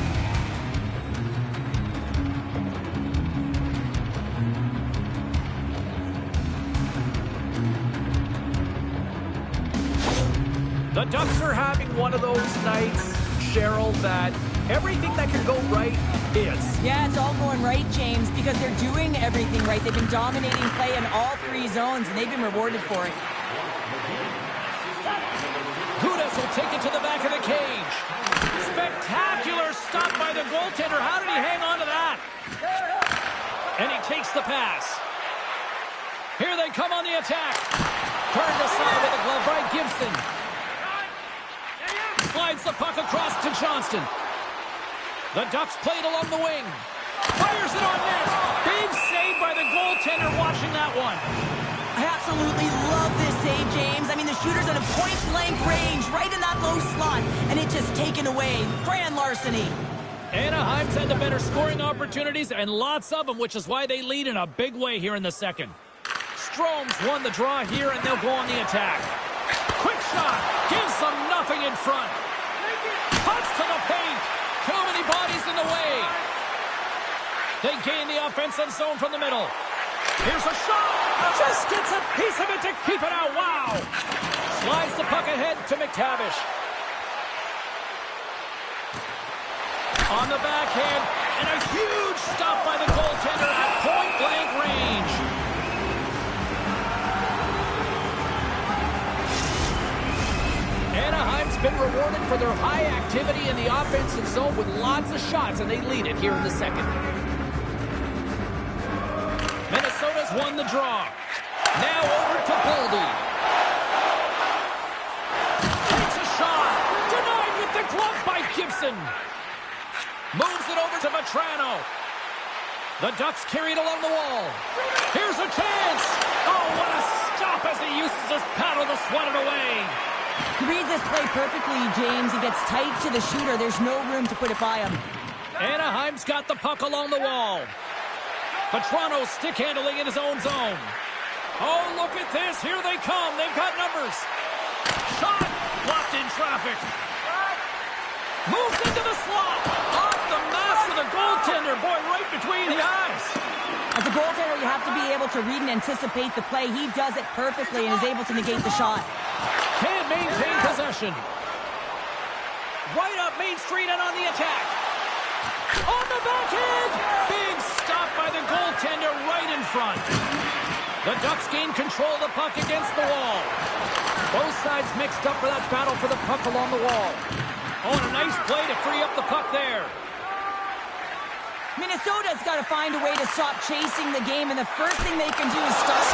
The Ducks are having one of those nights, Cheryl, that everything that can go right is. Yeah, it's all going right, James, because they're doing everything right. They've been dominating play in all three zones, and they've been rewarded for it. Gudas will take it to the back of the cage. Spectacular stop by the goaltender. How did he hang on to that? And he takes the pass. Here they come on the attack. Turned aside with a glove by Gibson. Slides the puck across to Johnston. The Ducks play it along the wing. Fires it on net. Big save by the goaltender watching that one. I absolutely love this save, James. I mean, the shooter's at a point-blank range, right in that low slot, and it's just taken away. Grand larceny. Anaheim's had the better scoring opportunities, and lots of them, which is why they lead in a big way here in the second. Strome's won the draw here, and they'll go on the attack. Quick shot. Gives them nothing in front. Cuts to the paint. Too many bodies in the way. They gain the offensive zone from the middle. Here's a shot. Just gets a piece of it to keep it out. Wow. Slides the puck ahead to McTavish. On the backhand. And a huge stop by the goaltender at point-blank range. Anaheim's been rewarded for their high activity in the offensive zone with lots of shots, and they lead it here in the second. Minnesota's won the draw. Now over to Boldy. Takes a shot. Denied with the glove by Gibson. Moves it over to Vetrano. The Ducks carry it along the wall. Here's a chance. Oh, what a stop as he uses his paddle to swat it away. He reads this play perfectly, James. He gets tight to the shooter. There's no room to put it by him. Anaheim's got the puck along the wall. Vetrano stick handling in his own zone. Oh, look at this. Here they come. They've got numbers. Shot. Blocked in traffic. Moves into the slot. Off the mask of the goaltender. Boy, right between the eyes. As a goaltender, you have to be able to read and anticipate the play. He does it perfectly and is able to negate the shot. Can't maintain possession. Right up Main Street and on the attack. On the backhand. Big stop by the goaltender right in front. The Ducks gain control of the puck against the wall. Both sides mixed up for that battle for the puck along the wall. Oh, and a nice play to free up the puck there. Minnesota's got to find a way to stop chasing the game, and the first thing they can do is start.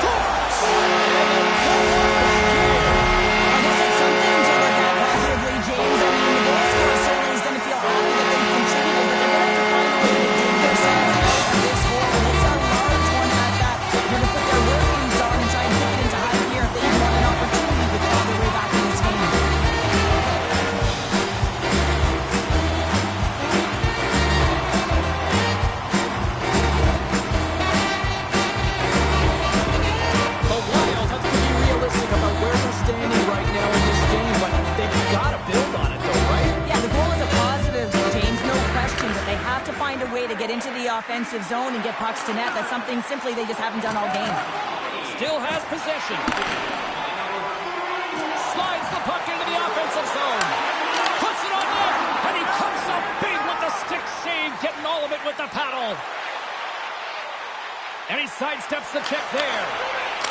I guess it's something to look at positively, James. I mean, the goal scorer certainly is going to feel happy that they've contributed, but they're going to have to find a way to dig themselves out of this hole, and it's a large one at that. They're going to put their work boots on and try and kick it into high gear if they want an opportunity to claw their way back in this game. Standing right now in this game, but they've got to build on it, though, right? Yeah, the goal is a positive, James, no question, but they have to find a way to get into the offensive zone and get pucks to net. That's something simply they just haven't done all game. Still has possession. Slides the puck into the offensive zone. Puts it on net, and he comes up big with the stick save, getting all of it with the paddle. And he sidesteps the check there.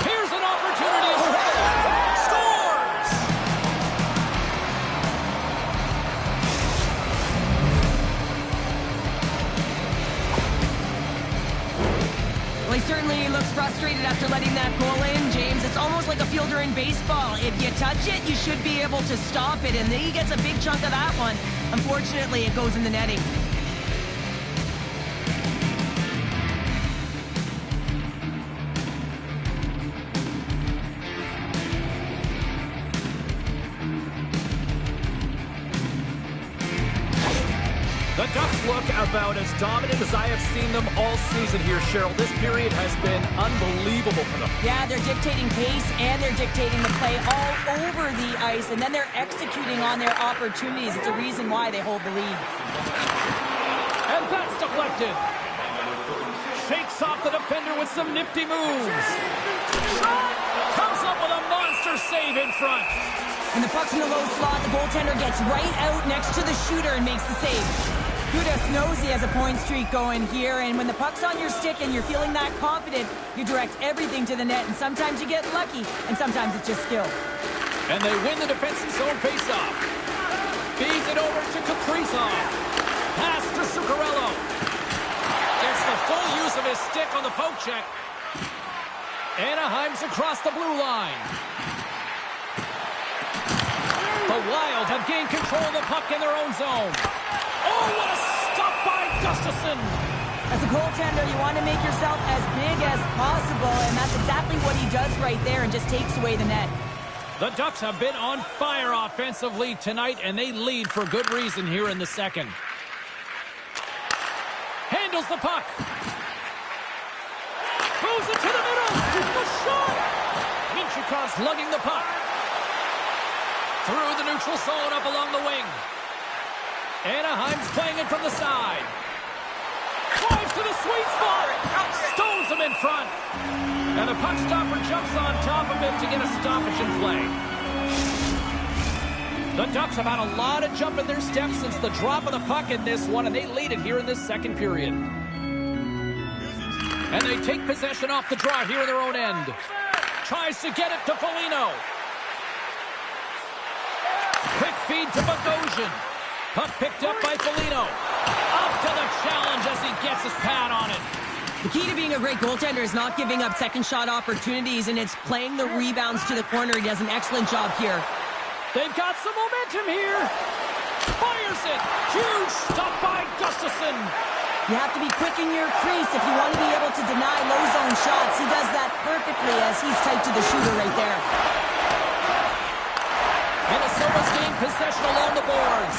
Here's an opportunity to scores! Well, he certainly looks frustrated after letting that goal in, James. It's almost like a fielder in baseball. If you touch it, you should be able to stop it, and then he gets a big chunk of that one. Unfortunately, it goes in the netting. The Ducks look about as dominant as I have seen them all season here, Cheryl. This period has been unbelievable for them. Yeah, they're dictating pace and they're dictating the play all over the ice, and then they're executing on their opportunities. It's a reason why they hold the lead. And that's deflected. Shakes off the defender with some nifty moves. Shot! Comes up with a monster save in front. When the puck's in the low slot, the goaltender gets right out next to the shooter and makes the save. Gudas knows he has a point streak going here, and when the puck's on your stick and you're feeling that confident, you direct everything to the net, and sometimes you get lucky, and sometimes it's just skill. And they win the defensive zone faceoff. Feeds it over to Kaprizov. Pass to Zuccarello. Gets the full use of his stick on the poke check. Anaheim's across the blue line. The Wild have gained control of the puck in their own zone. Oh, what a stop by Gustafsson! As a goaltender, you want to make yourself as big as possible, and that's exactly what he does right there and just takes away the net. The Ducks have been on fire offensively tonight, and they lead for good reason here in the second. Handles the puck. Moves it to the middle. The shot! Minchukov's lugging the puck. Through the neutral zone, up along the wing. Anaheim's playing it from the side. Drives to the sweet spot. Stones him in front. And the puck stopper jumps on top of him to get a stoppage in play. The Ducks have had a lot of jump in their steps since the drop of the puck in this one, and they lead it here in this second period. And they take possession off the draw here in their own end. Tries to get it to Foligno. Quick feed to Bogosian. Puck picked up by Foligno. Up to the challenge as he gets his pad on it. The key to being a great goaltender is not giving up second shot opportunities, and it's playing the rebounds to the corner. He does an excellent job here. They've got some momentum here. Fires it. Huge stop by Gustafsson. You have to be quick in your crease if you want to be able to deny low zone shots. He does that perfectly as he's tight to the shooter right there. Minnesota's gained possession along the boards.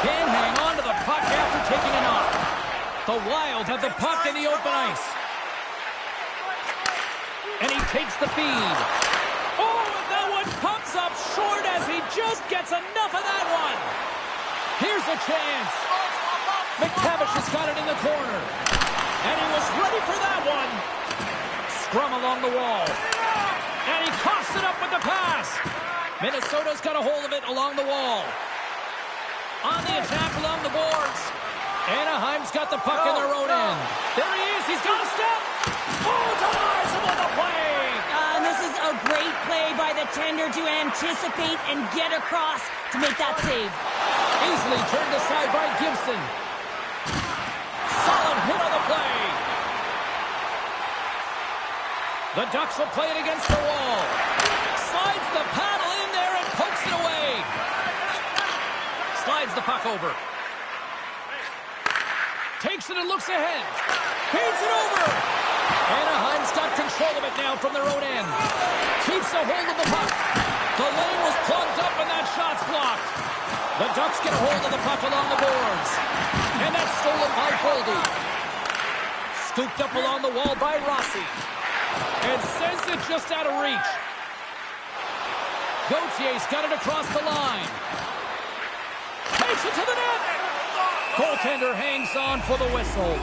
Can't hang on to the puck after taking a knock. The Wild have the puck in the open ice. And he takes the feed. Oh, and that one pumps up short as he just gets enough of that one. Here's a chance. McTavish has got it in the corner. And he was ready for that one. Scrum along the wall. And he coughs it up with the pass. Minnesota's got a hold of it along the wall. On the attack along the boards. Anaheim's got the puck in their own end. There he is. He's got a step. Oh, denies him on the play. And this is a great play by the tender to anticipate and get across to make that save. Easily turned aside by Gibson. Solid hit on the play. The Ducks will play it against the wall. Slides the paddle in there and pokes it away. Slides the puck over. Takes it and looks ahead. Feeds it over. Anaheim's got control of it now from their own end. Keeps a hold of the puck. The lane was plugged up and that shot's blocked. The Ducks get a hold of the puck along the boards. And that's stolen by Boldy. Scooped up along the wall by Rossi. And sends it just out of reach. Gautier's got it across the line. Takes it to the net. Goaltender hangs on for the whistle.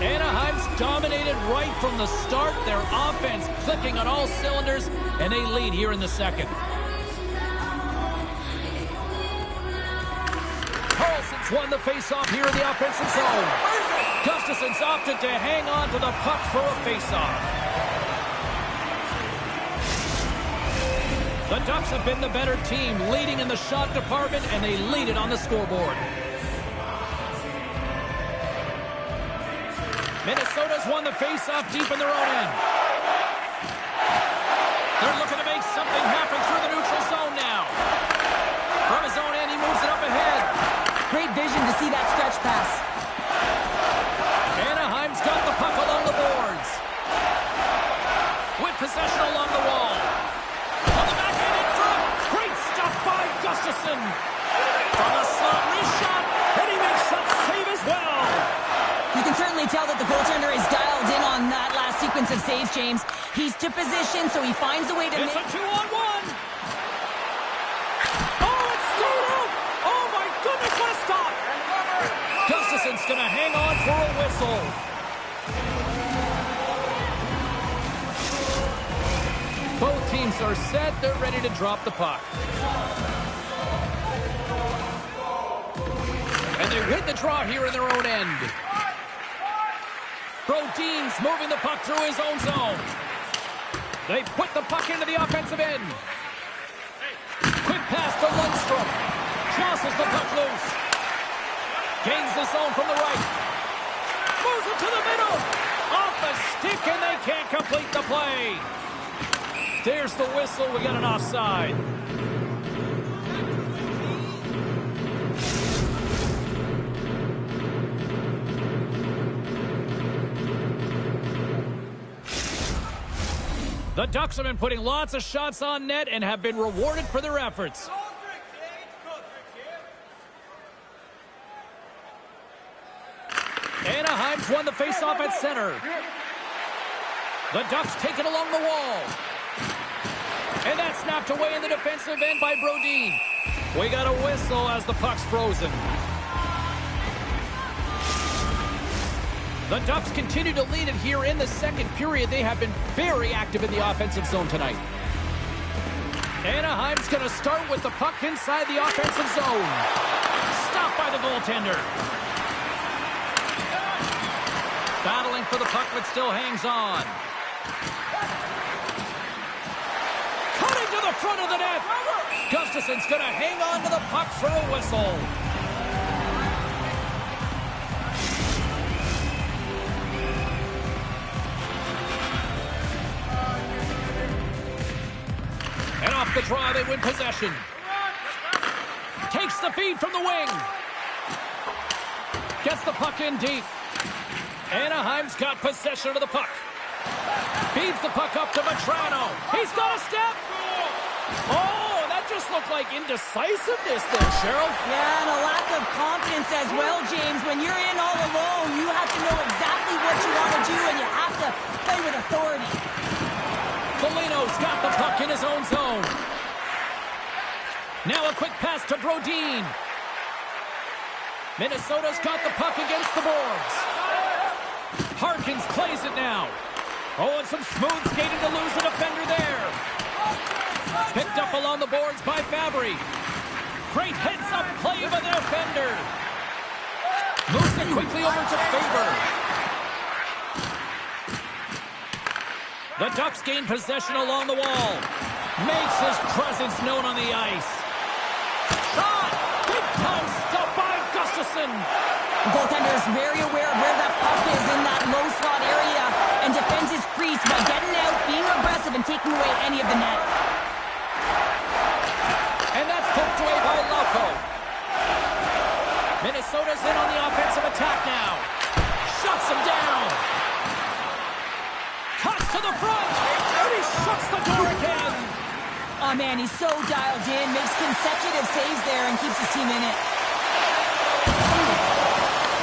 Anaheim's dominated right from the start. Their offense clicking on all cylinders, and they lead here in the second. Carlson's won the faceoff here in the offensive zone. Gustafsson's opted to hang on to the puck for a faceoff. The Ducks have been the better team, leading in the shot department, and they lead it on the scoreboard. Minnesota's won the face-off deep in their own end. They're looking to make something happen through the neutral zone now. From his own end, he moves it up ahead. Great vision to see that stretch pass. Anaheim's got the puck along the boards. With possession along the wall. On the back end in front. Great stop by Gustafsson. From the slot, wrist shot, and he makes that save as well. You can certainly tell that the goaltender is dialed in on that last sequence of saves, James. He's to position, so he finds a way to It's make... a 2-on-1. Oh, it's stayed out. Oh, my goodness, what a stop. Gustafsson's going to hang on for a whistle. Both teams are set. They're ready to drop the puck. And they win the draw here in their own end. Brodin's moving the puck through his own zone. They put the puck into the offensive end. Quick pass to Lundstrom. Jostles the puck loose. Gains the zone from the right. Moves it to the middle. Off the stick, and they can't complete the play. There's the whistle. We got an offside. The Ducks have been putting lots of shots on net and have been rewarded for their efforts. Anaheim's won the faceoff at center. The Ducks take it along the wall. And that's snapped away in the defensive end by Brodin. We got a whistle as the puck's frozen. The Ducks continue to lead it here in the second period. They have been very active in the offensive zone tonight. Anaheim's going to start with the puck inside the offensive zone. Stopped by the goaltender. Battling for the puck, but still hangs on. Cutting to the front of the net. Gustafsson's going to hang on to the puck for a whistle. And off the draw, they win possession. Takes the feed from the wing. Gets the puck in deep. Anaheim's got possession of the puck. Feeds the puck up to Vetrano. He's got a step. Oh, that just looked like indecisiveness there, Cheryl. Yeah, and a lack of confidence as well, James. When you're in all alone, you have to know exactly what you want to do, and you have to play with authority. Foligno's got the puck in his own zone. Now a quick pass to Brodin. Minnesota's got the puck against the boards. Harkins plays it now. Oh, and some smooth skating to lose the defender there. Picked up along the boards by Fabry. Great heads-up play by the defender. Moves it quickly over to Faber. The Ducks gain possession along the wall. Makes his presence known on the ice. Shot! Big-time stop by Gustafsson. The goaltender is very aware of where that puck is in that low slot area and defends his crease by getting out, being aggressive, and taking away any of the net. And that's poked away by Lauko. Minnesota's in on the offensive attack now. Shuts him down. Cuts to the front. And he shuts the door again. Oh, man, he's so dialed in, makes consecutive saves there, and keeps his team in it.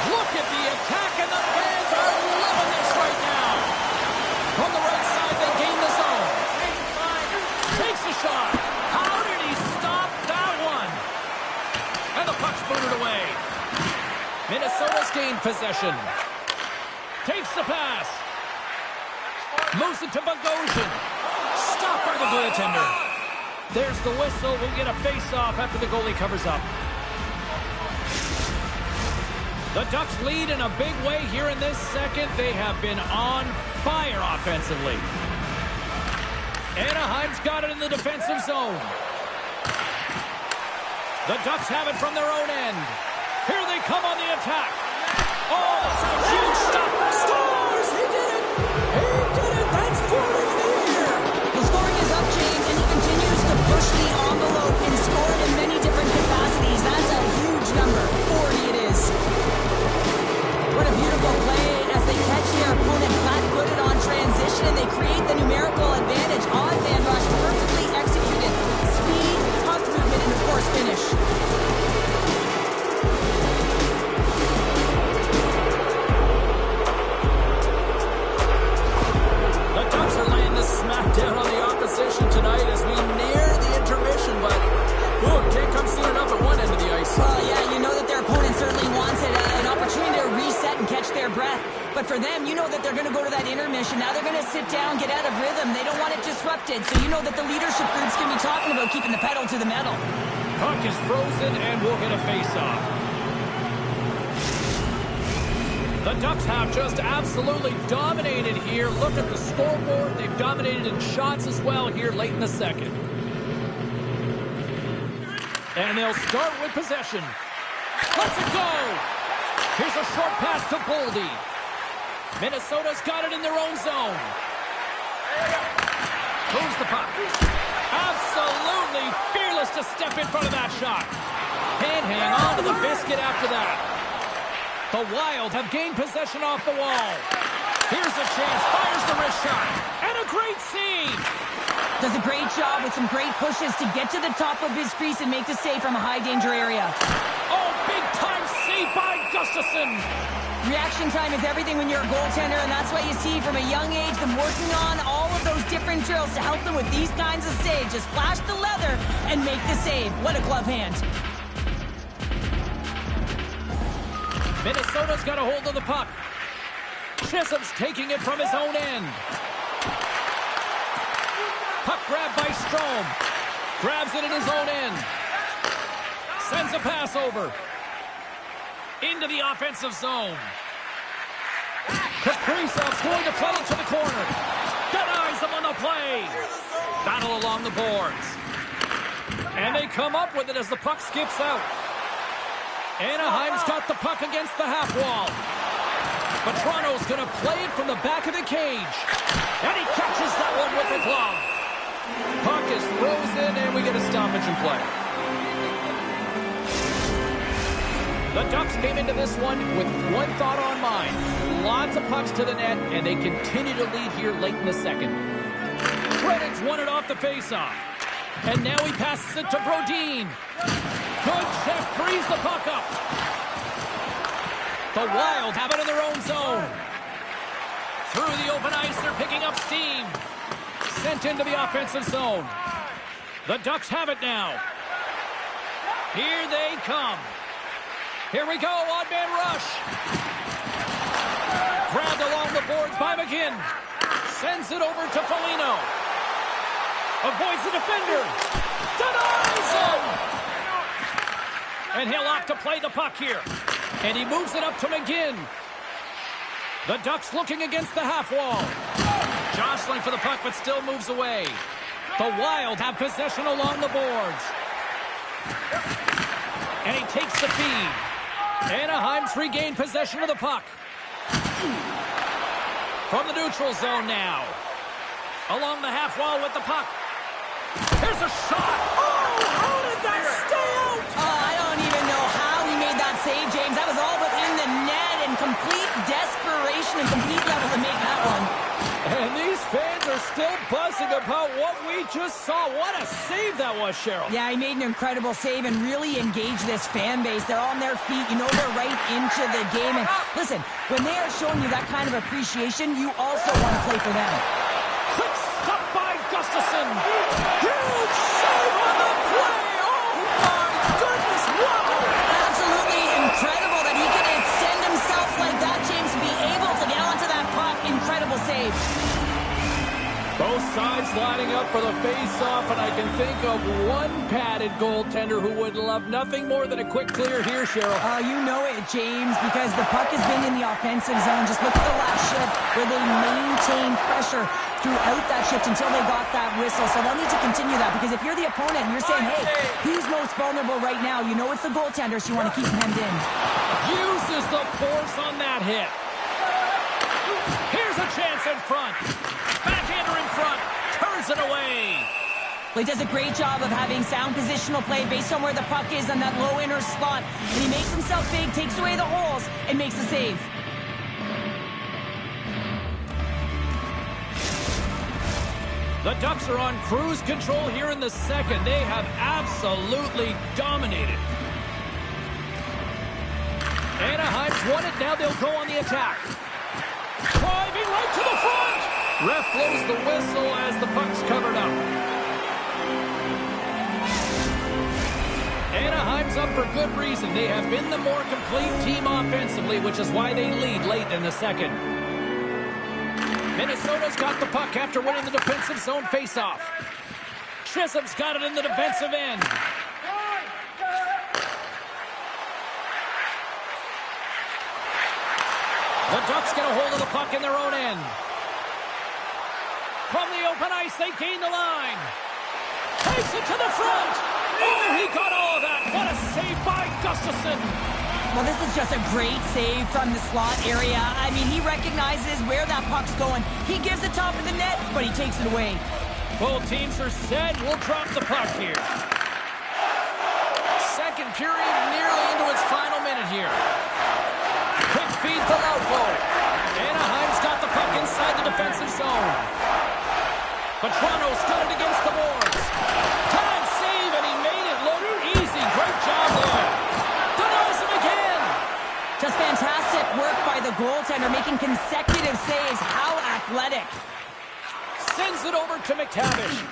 Look at the attack, and the fans are loving this right now. From the right side, they gain the zone. Takes a shot. How did he stop that one? And the puck's booted away. Minnesota's gained possession. Takes the pass. Moves it to Bogosian. Stopped by the goaltender. There's the whistle. We'll get a face-off after the goalie covers up. The Ducks lead in a big way here in this second. They have been on fire offensively. Anaheim's got it in the defensive zone. The Ducks have it from their own end. Here they come on the attack. Oh, that's a huge stop. Stop! and they create the numerical advantage on man rush. Perfectly executed. Speed, puck movement, and of course finish. The Ducks are laying the smackdown on the opposition tonight as we near the intermission, but can't come soon enough at one end of the ice. Well, yeah, you know that their opponent certainly wants it, an opportunity to reset and catch their breath. But for them, you know that they're going to go to that intermission. Now they're going to sit down, get out of rhythm. They don't want it disrupted. So you know that the leadership group's going to be talking about keeping the pedal to the metal. Puck is frozen and we'll get a face-off. The Ducks have just absolutely dominated here. Look at the scoreboard. They've dominated in shots as well here late in the second. And they'll start with possession. Let's it go! Here's a short pass to Boldy. Minnesota's got it in their own zone. Moves the puck. Absolutely fearless to step in front of that shot. Can't hang on to the biscuit after that. The Wild have gained possession off the wall. Here's a chance. Fires the wrist shot. And a great save. Does a great job with some great pushes to get to the top of his crease and make the save from a high-danger area. Oh, big-time save by Gustafsson. Reaction time is everything when you're a goaltender, and that's why you see from a young age them working on all of those different drills to help them with these kinds of saves. Just flash the leather and make the save. What a glove hand. Minnesota's got a hold of the puck. Chisholm's taking it from his own end. Puck grabbed by Strome. Grabs it in his own end. Sends a pass over. Into the offensive zone. Kaprizov's going to play it to the corner. Denies him on the play. Battle along the boards. And they come up with it as the puck skips out. Anaheim's got the puck against the half wall. But Toronto's going to play it from the back of the cage. And he catches that one with the glove. Puck is frozen, and we get a stoppage in play. The Ducks came into this one with one thought on mind. Lots of pucks to the net, and they continue to lead here late in the second. Credits won it off the faceoff. And now he passes it to Brodin. Good check, frees the puck up. The Wild have it in their own zone. Through the open ice, they're picking up steam. Sent into the offensive zone. The Ducks have it now. Here they come. Here we go, odd-man rush. Grabbed along the boards by McGinn. Sends it over to Foligno. Avoids the defender. Denies him! And he'll opt to play the puck here. And he moves it up to McGinn. The Ducks looking against the half wall. Jostling for the puck, but still moves away. The Wild have possession along the boards. And he takes the feed. Anaheim's regained possession of the puck. From the neutral zone now. Along the half wall with the puck. Here's a shot. Oh, how did that stay out? I don't even know how he made that save, James. That was all within the net and complete desperation and complete level to make that one. And these fans are still buzzing about what we just saw. What a save that was, Cheryl. Yeah, he made an incredible save and really engaged this fan base. They're on their feet. You know they're right into the game. And listen, when they are showing you that kind of appreciation, you also want to play for them. Quick stop by Gustafsson. Huge save on the play. Oh, my goodness. Wow. Absolutely incredible that he could extend himself like that, James, to be able to get onto that puck. Incredible save. Both sides lining up for the face-off, and I can think of one padded goaltender who would love nothing more than a quick clear here, Cheryl. You know it, James, because the puck has been in the offensive zone. Just look at the last shift where they maintained pressure throughout that shift until they got that whistle. So they'll need to continue that, because if you're the opponent and you're saying, hey, who's most vulnerable right now? You know it's the goaltender, so you want to keep him hemmed in. Uses the force on that hit. Here's a chance in front. Backhander in front. Turns it away. Well, he does a great job of having sound positional play based on where the puck is on that low inner slot. And he makes himself big, takes away the holes, and makes the save. The Ducks are on cruise control here in the second. They have absolutely dominated. Anaheim's won it. Now they'll go on the attack. Driving right to the front. Ref blows the whistle as the puck's covered up. Anaheim's up for good reason. They have been the more complete team offensively, which is why they lead late in the second. Minnesota's got the puck after winning the defensive zone faceoff. Chisholm's got it in the defensive end. The Ducks get a hold of the puck in their own end. From the open ice, they gain the line. Takes it to the front. Oh, he got all of that. What a save by Gustafsson. Well, this is just a great save from the slot area. I mean, he recognizes where that puck's going. He gives the top of the net, but he takes it away. Both teams are set. We'll drop the puck here. Second period nearly into its final minute here. Quick feed to Lauko. Anaheim's got the puck inside the defensive zone. But Toronto's got it against the boards. Time save, and he made it look easy. Great job there. Denies him again. Just fantastic work by the goaltender, making consecutive saves. How athletic. Sends it over to McTavish.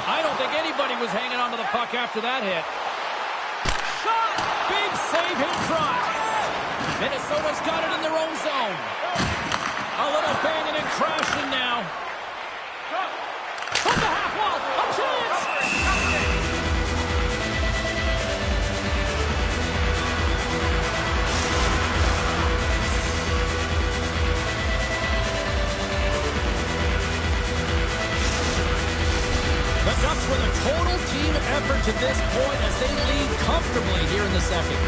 I don't think anybody was hanging onto the puck after that hit. Shot! Big save in front. Minnesota's got it in their own zone. A little banging and crashing now. From the half wall, a chance! The Ducks with a total team effort to this point as they lead comfortably here in the second.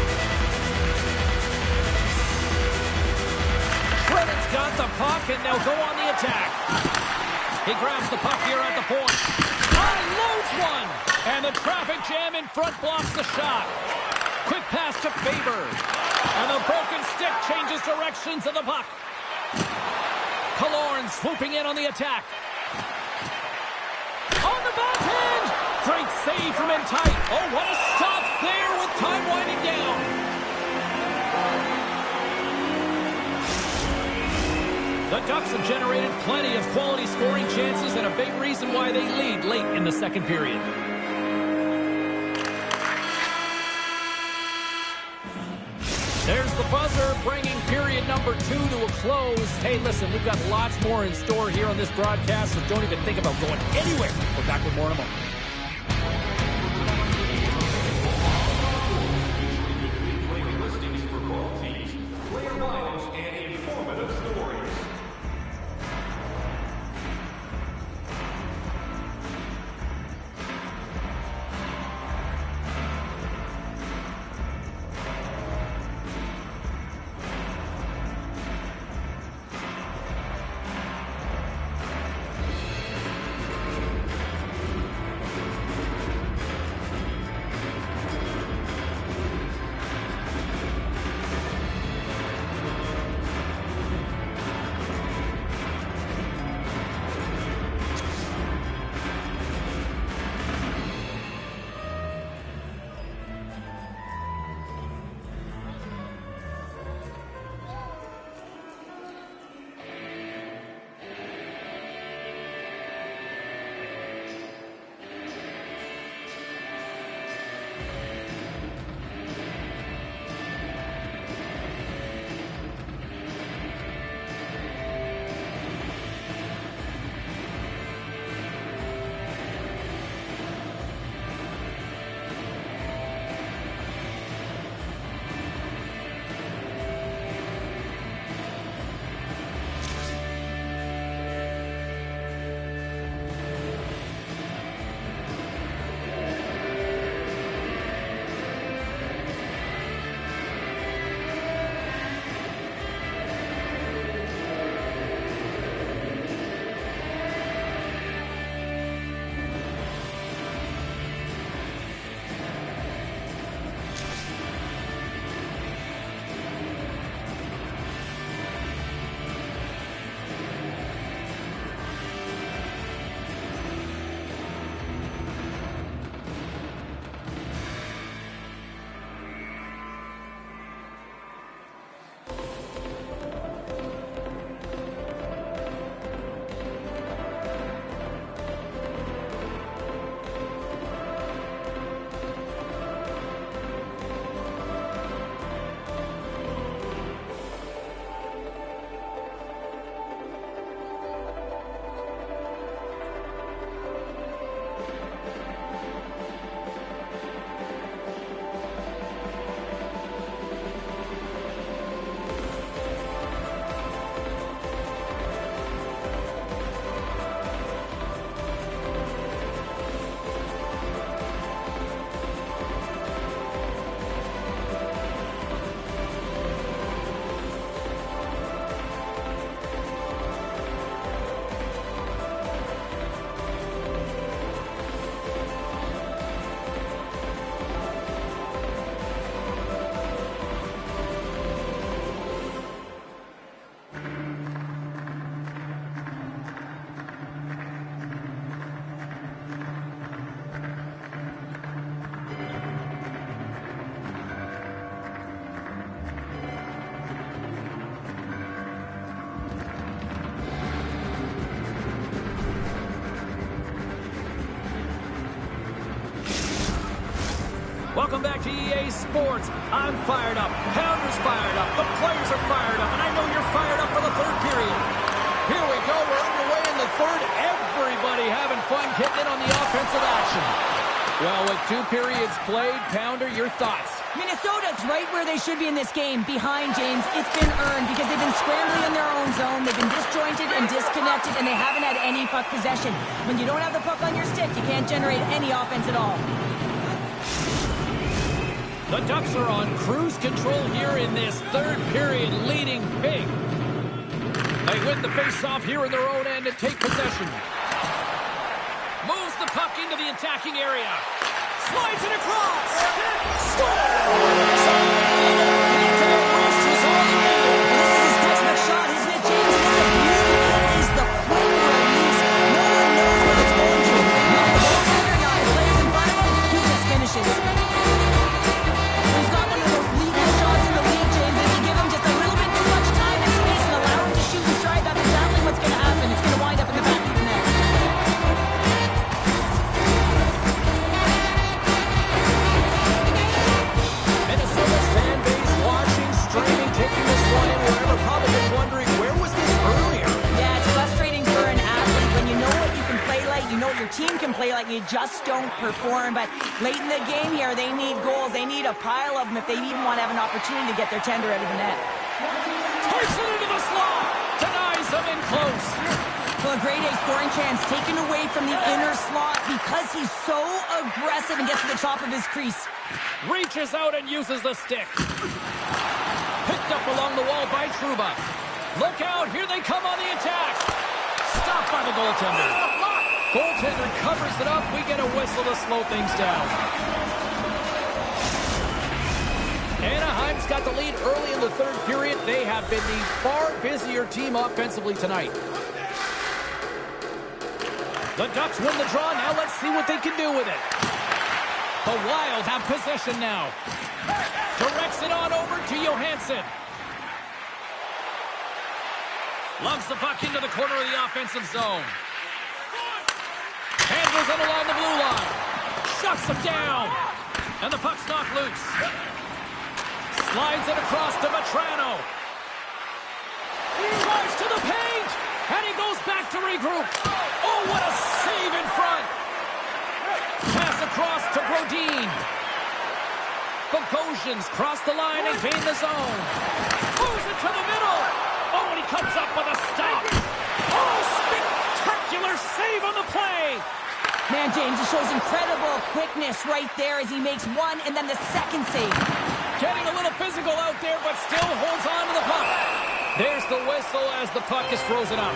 Brennan's got the puck, and they'll go on the attack. He grabs the puck here at the point. Unloads one! And the traffic jam in front blocks the shot. Quick pass to Faber. And the broken stick changes directions of the puck. Killorn swooping in on the attack. On the backhand! Great save from in tight. Oh, what a stop there with time winding down. The Ducks have generated plenty of quality scoring chances and a big reason why they lead late in the second period. There's the buzzer, bringing period number 2 to a close. Hey, listen, we've got lots more in store here on this broadcast, so don't even think about going anywhere. We're back with more in a moment. Welcome back to EA Sports. I'm fired up. Pounder's fired up. The players are fired up. And I know you're fired up for the third period. Here we go. We're underway in the third. Everybody having fun getting in on the offensive action. Well, with 2 periods played, Pounder, your thoughts? Minnesota's right where they should be in this game, behind James. It's been earned because they've been scrambling in their own zone. They've been disjointed and disconnected, and they haven't had any puck possession. When you don't have the puck on your stick, you can't generate any offense at all. The Ducks are on cruise control here in this third period, leading big. They win the face-off here in their own end and take possession. Moves the puck into the attacking area. Slides it across. Scores! Into the wrist is all he needed. This is his textbook shot, isn't it, James? It is a beauty. It is the quick release. No one knows what it's going to. Not the goaltender, not the players in front of him. He just finishes. He's got one of those leading shots in the league, James. If you give him just a little bit too much time and space and allow him to shoot and stride, that's exactly what's going to happen. It's going to wind up in the back of the net. Minnesota's fan base watching, streaming, taking this one in wherever. Probably been wondering, where was this earlier? Yeah, it's frustrating for an athlete when you know what you can play like, you know what your team can play like, and you just don't perform. But late in the game here, they need goals. They need a pile of them if they even want to have an opportunity to get their tender out of the net. Takes it into the slot. Denies them in close. So a grade A scoring chance taken away from the inner slot because he's so aggressive and gets to the top of his crease. Reaches out and uses the stick. Picked up along the wall by Trouba. Look out, here they come on the attack. Stopped by the goaltender. Goaltender covers it up. We get a whistle to slow things down. Anaheim's got the lead early in the third period. They have been the far busier team offensively tonight. The Ducks win the draw. Now let's see what they can do with it. The Wild have possession now. Directs it on over to Johansson. Lugs the puck into the corner of the offensive zone. Handles it along the blue line. Shuts him down. And the puck's knocked loose. Slides it across to Vetrano. Drives to the paint. And he goes back to regroup. Oh, what a save in front. Pass across to Brodin. Bogosian's cross the line and gain the zone. Moves it to the middle. Oh, and he comes up with a stop. Oh, spectacular save on the play. Man, James, he shows incredible quickness right there as he makes one and then the second save. Getting a little physical out there, but still holds on to the puck. There's the whistle as the puck is frozen up.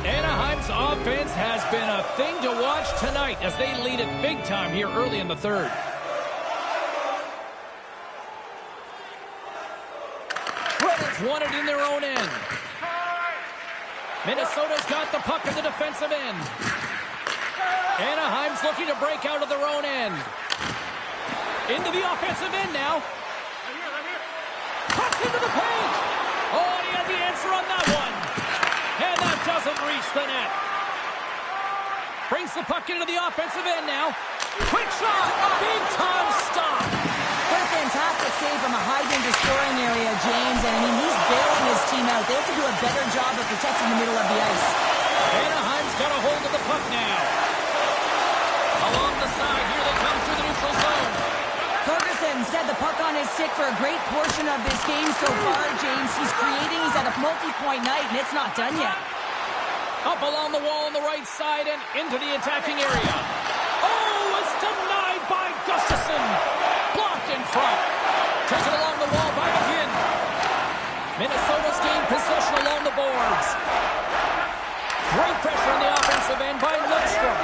Anaheim's offense has been a thing to watch tonight as they lead it big time here early in the third. Predators won it in their own end. Minnesota's got the puck in the defensive end. Anaheim's looking to break out of their own end. Into the offensive end now. Pucks into the paint. Oh, and he had the answer on that one. And that doesn't reach the net. Brings the puck into the offensive end now. Quick shot. Big time stop. What a fantastic save from a high-danger scoring area, James. And, I mean, he's bailing his team out. They have to do a better job of protecting the middle of the ice. Anaheim's got a hold of the puck now. Along the side, here they come through the neutral zone. Ferguson said the puck on his stick for a great portion of this game so far, James. He's at a multi-point night, and it's not done yet. Up along the wall on the right side and into the attacking area. Oh, it's denied by Gustafsson. Blocked in front. Taken along the wall by McGinn. Minnesota's gained possession along the boards. Great pressure on the offensive end by Lidstrom.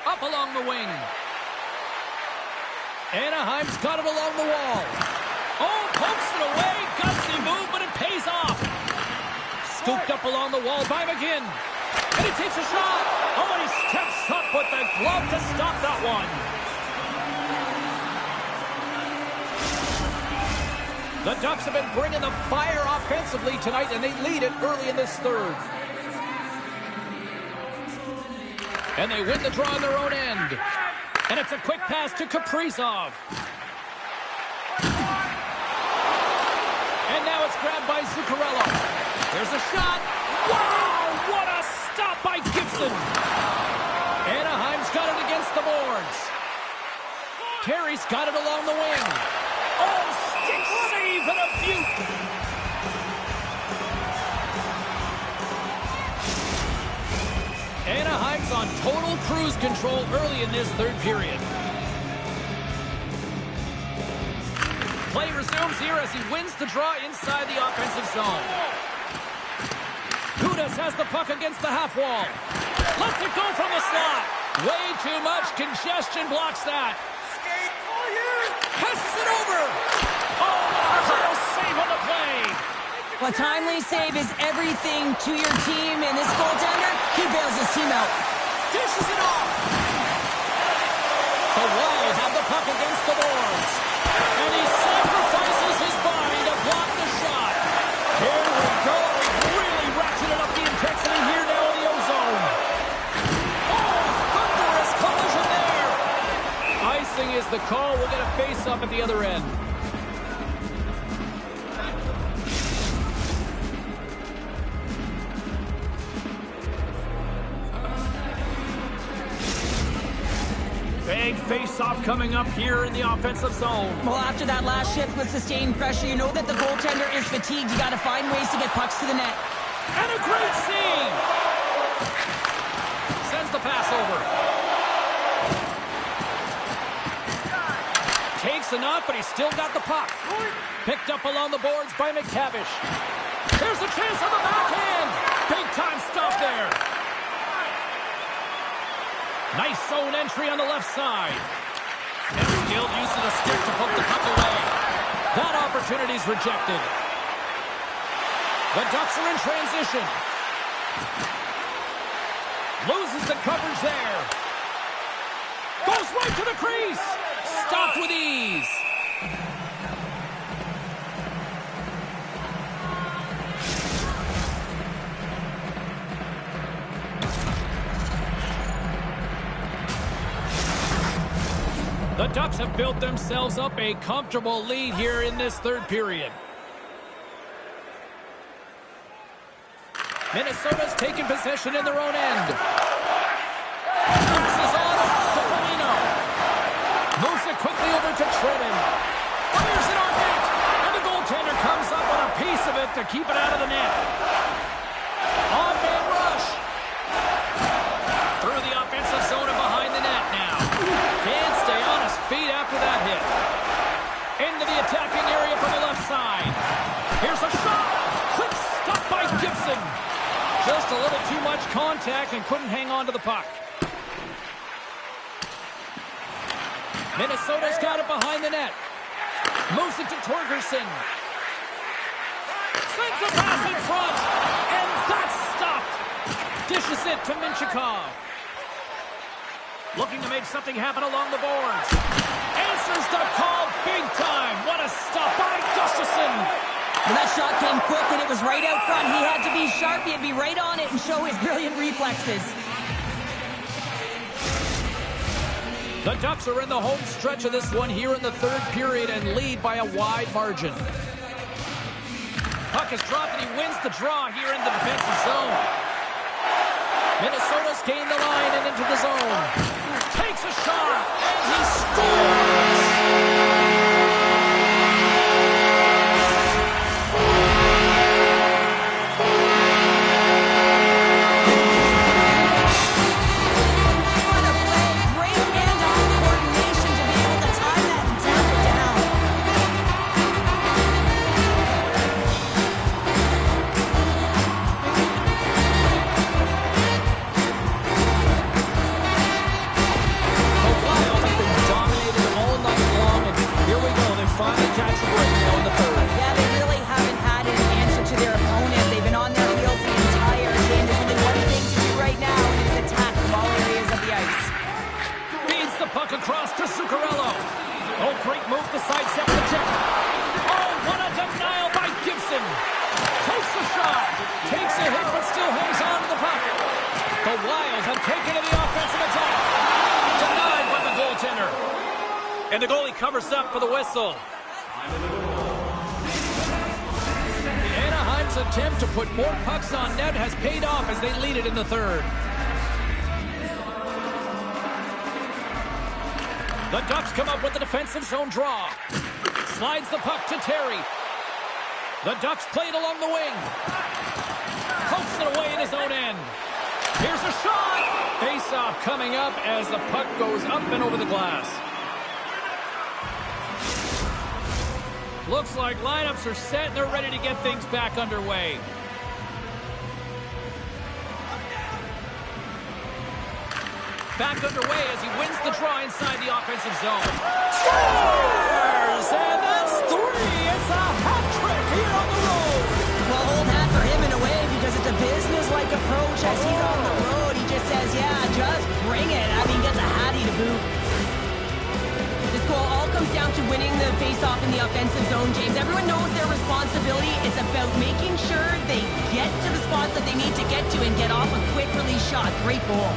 Up along the wing. Anaheim's got it along the wall. Oh, pokes it away. Gutsy move, but it pays off. Scooped up along the wall by McGinn. And he takes a shot. Oh, and he steps up with the glove to stop that one. The Ducks have been bringing the fire offensively tonight, and they lead it early in this third. And they win the draw on their own end. And it's a quick pass to Kaprizov. And now it's grabbed by Zuccarello. There's a shot. Wow, what a stop by Gibson. Anaheim's got it against the boards. Terry's got it along the wing. Oh, stick save and a beaut. Anaheim's on total cruise control early in this third period. Play resumes here as he wins the draw inside the offensive zone. Gudas has the puck against the half wall. Lets it go from the slot. Way too much congestion blocks that. Passes it over. Oh, Marcelo save on the play. A timely save is everything to your team, and this goaltender, he bails his team out. Dishes it off. The Wild have the puck against the boards. And he sacrifices his body to block the shot. Here we go. Really ratcheted up the intensity here now in the ozone. Oh, thunderous collision there. Icing is the call. We'll get a face-up at the other end. Big face-off coming up here in the offensive zone. Well, after that last shift with sustained pressure, you know that the goaltender is fatigued. You got to find ways to get pucks to the net. And a great save. Sends the pass over. Takes a knock, but he's still got the puck. Picked up along the boards by McTavish. There's a chance on the backhand. Big-time stop there. Nice zone entry on the left side. And skilled use of the stick to poke the puck away. That opportunity's rejected. The Ducks are in transition. Loses the coverage there. Goes right to the crease. Stopped with ease. The Ducks have built themselves up a comfortable lead here in this third period. Minnesota's taken possession in their own end. Passes on to Foligno. Moves it quickly over to Trenton. Fires it on net. And the goaltender comes up with a piece of it to keep it out of the net. On-man rush. Through the offensive zone and behind the net now. Can't stay on his feet after that hit. Into the attacking area from the left side. Here's a shot. Quick stop by Gibson. Just a little too much contact and couldn't hang on to the puck. Minnesota's got it behind the net. Moves it to Torgerson. Sends a pass in front. And that's stopped. Dishes it to Minchikov. Looking to make something happen along the boards. Answers the call big time. What a stop by Gustafsson. Well, that shot came quick and it was right out front. He had to be sharp. He had to be right on it and show his brilliant reflexes. The Ducks are in the home stretch of this one here in the third period and lead by a wide margin. Puck is dropped and he wins the draw here in the defensive zone. Minnesota's gained the line and into the zone. Takes a shot and he scores! Here we And the goalie covers up for the whistle. Anaheim's attempt to put more pucks on net has paid off as they lead it in the third. The Ducks come up with the defensive zone draw. Slides the puck to Terry. The Ducks play it along the wing. Pokes it away in his own end. Here's a shot. Face-off coming up as the puck goes up and over the glass. Looks like lineups are set and they're ready to get things back underway. Back underway as he wins the draw inside the offensive zone. Scores! And that's 3! It's a hat trick here on the road. Well, old hat for him in a way because it's a business-like approach as he's on the road. He just says, yeah, just bring it. I mean, gets a hattie to boot. This goal all comes down to winning the face-off in the offensive zone, James. Everyone knows their responsibility. It's about making sure they get to the spots that they need to get to and get off a quick release shot. Great goal.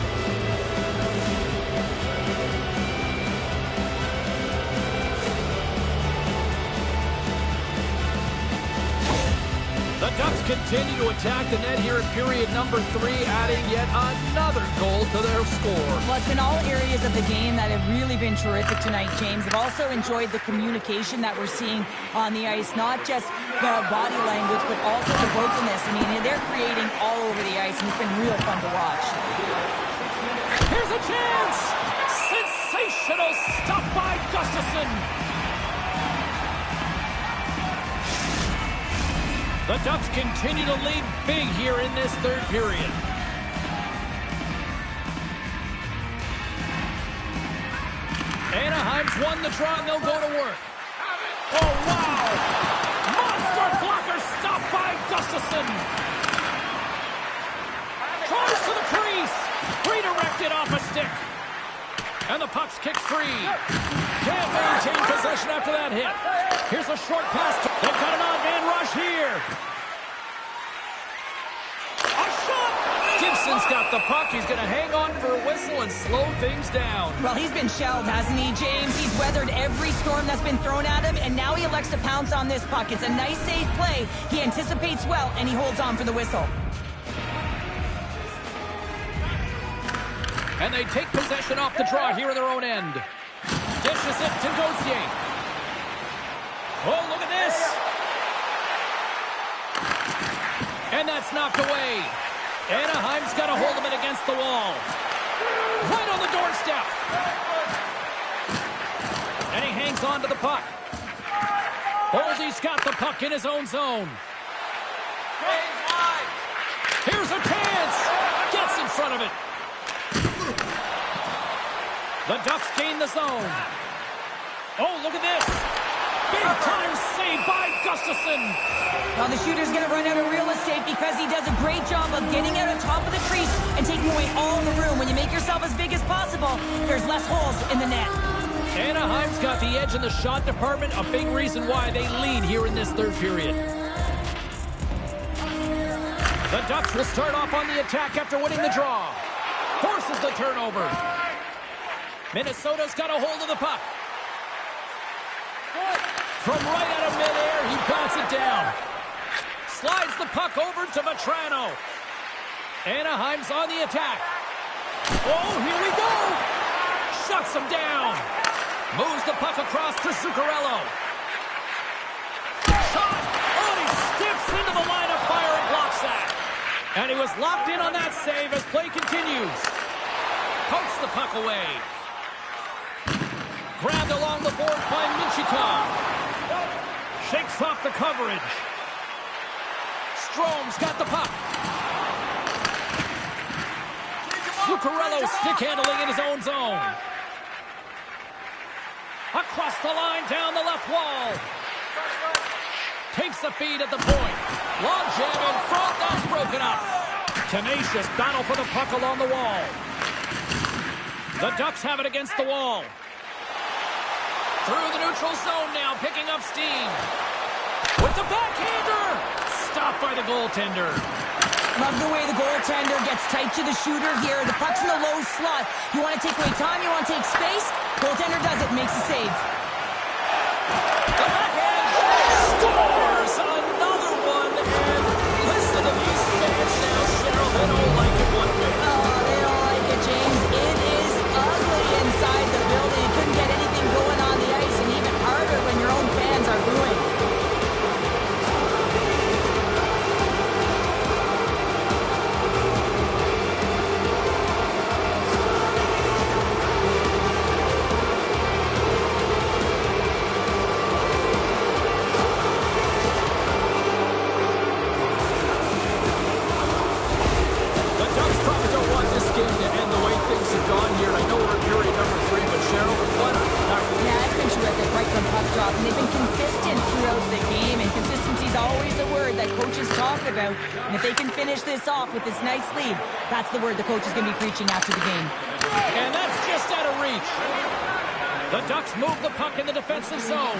The Ducks continue to attack the net here in period number 3, adding yet another goal to their score. Well, it's been all areas of the game that have really been terrific tonight, James. I've also enjoyed the communication that we're seeing on the ice, not just the body language, but also the vocalness. I mean, they're creating all over the ice, and it's been real fun to watch. Here's a chance! Sensational stop by Gustafsson! The Ducks continue to lead big here in this third period. Anaheim's won the draw and they'll go to work. Oh, wow! Monster blocker stop by Gustafsson! Tries to the crease! Redirected off a stick. And the puck's kicked free. Can't maintain possession after that hit. Here's a short pass. They've got an odd man rush here. A shot! Gibson's got the puck. He's going to hang on for a whistle and slow things down. Well, he's been shelled, hasn't he, James? He's weathered every storm that's been thrown at him, and now he elects to pounce on this puck. It's a nice, safe play. He anticipates well, and he holds on for the whistle. And they take possession off the draw here in their own end. Dishes it to Gauthier. Oh, look at this. And that's knocked away. Anaheim's got a hold of it against the wall. Right on the doorstep. And he hangs on to the puck. Boldy's got the puck in his own zone. Here's a chance. Gets in front of it. The Ducks gain the zone. Oh, look at this. Big-time save by Gustafsson. Well, the shooter's going to run out of real estate because he does a great job of getting out on top of the crease and taking away all the room. When you make yourself as big as possible, there's less holes in the net. Anaheim's got the edge in the shot department, a big reason why they lead here in this third period. The Ducks will start off on the attack after winning the draw. Forces the turnover. Minnesota's got a hold of the puck. From right out of midair, he bats it down. Slides the puck over to Vetrano. Anaheim's on the attack. Oh, here we go. Shuts him down. Moves the puck across to Zuccarello. Shot. Oh, he steps into the line of fire and blocks that. And he was locked in on that save as play continues. Pokes the puck away. Grabbed along the boards by Minchikov. Shakes off the coverage. Strome's got the puck. Zuccarello stick handling in his own zone. Across the line, down the left wall. Takes the feed at the point. Long jam in front, that's broken up. Tenacious battle for the puck along the wall. The Ducks have it against the wall. Through the neutral zone now, picking up steam. With the backhander! Stopped by the goaltender. Love the way the goaltender gets tight to the shooter here. The puck's in the low slot. You want to take away time, you want to take space. Goaltender does it, makes a save. The backhand scores another one. And listen to these fans now, Cheryl. They don't like it one bit. Oh, they don't like it, James. It is ugly inside the building. You couldn't get anything going on the ice, and even harder when your own fans are booing. And they've been consistent throughout the game, and consistency is always a word that coaches talk about. And if they can finish this off with this nice lead, that's the word the coach is going to be preaching after the game. And that's just out of reach. The Ducks move the puck in the defensive zone.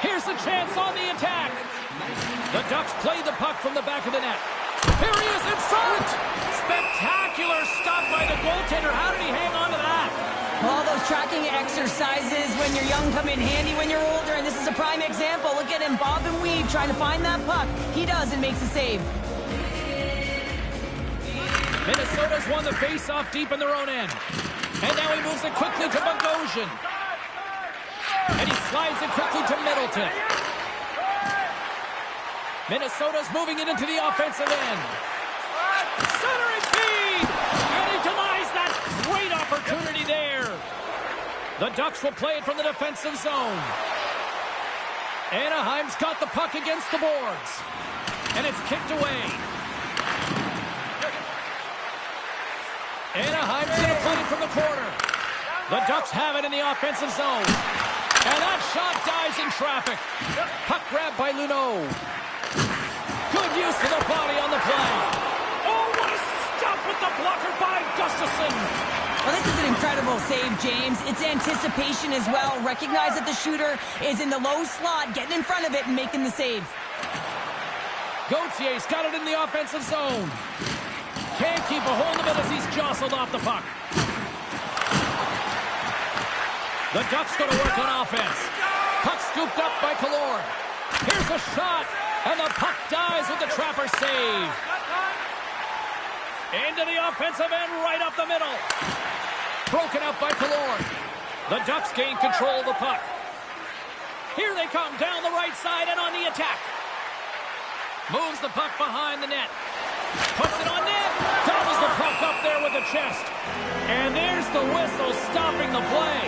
Here's a chance on the attack. The Ducks play the puck from the back of the net. Here he is in front. Spectacular stop by the goaltender. How did he hang on to that? All those tracking exercises when you're young come in handy when you're older, and this is a prime example. Look at him bob and weave trying to find that puck. He does and makes a save. Minnesota's won the face-off deep in their own end. And now he moves it quickly to Bogosian. And he slides it quickly to Middleton. Minnesota's moving it into the offensive end. Centering feed! And he denies that great opportunity there. The Ducks will play it from the defensive zone. Anaheim's got the puck against the boards. And it's kicked away. Anaheim's going to play it from the corner. The Ducks have it in the offensive zone. And that shot dies in traffic. Puck grab by Luneau. Good use of the body on the play. Oh, what a stop with the blocker by Gustafsson. Well, this is an incredible save, James. It's anticipation as well. Recognize that the shooter is in the low slot, getting in front of it and making the save. Gautier's got it in the offensive zone. Can't keep a hold of it as he's jostled off the puck. The Ducks going to work on offense. Puck scooped up by Killorn. Here's a shot, and the puck dies with the Trapper save. Into the offensive end, right up the middle. Broken up by Killorn. The Ducks gain control of the puck. Here they come down the right side and on the attack. Moves the puck behind the net. Puts it on net. Gobbles the puck up there with the chest. And there's the whistle stopping the play.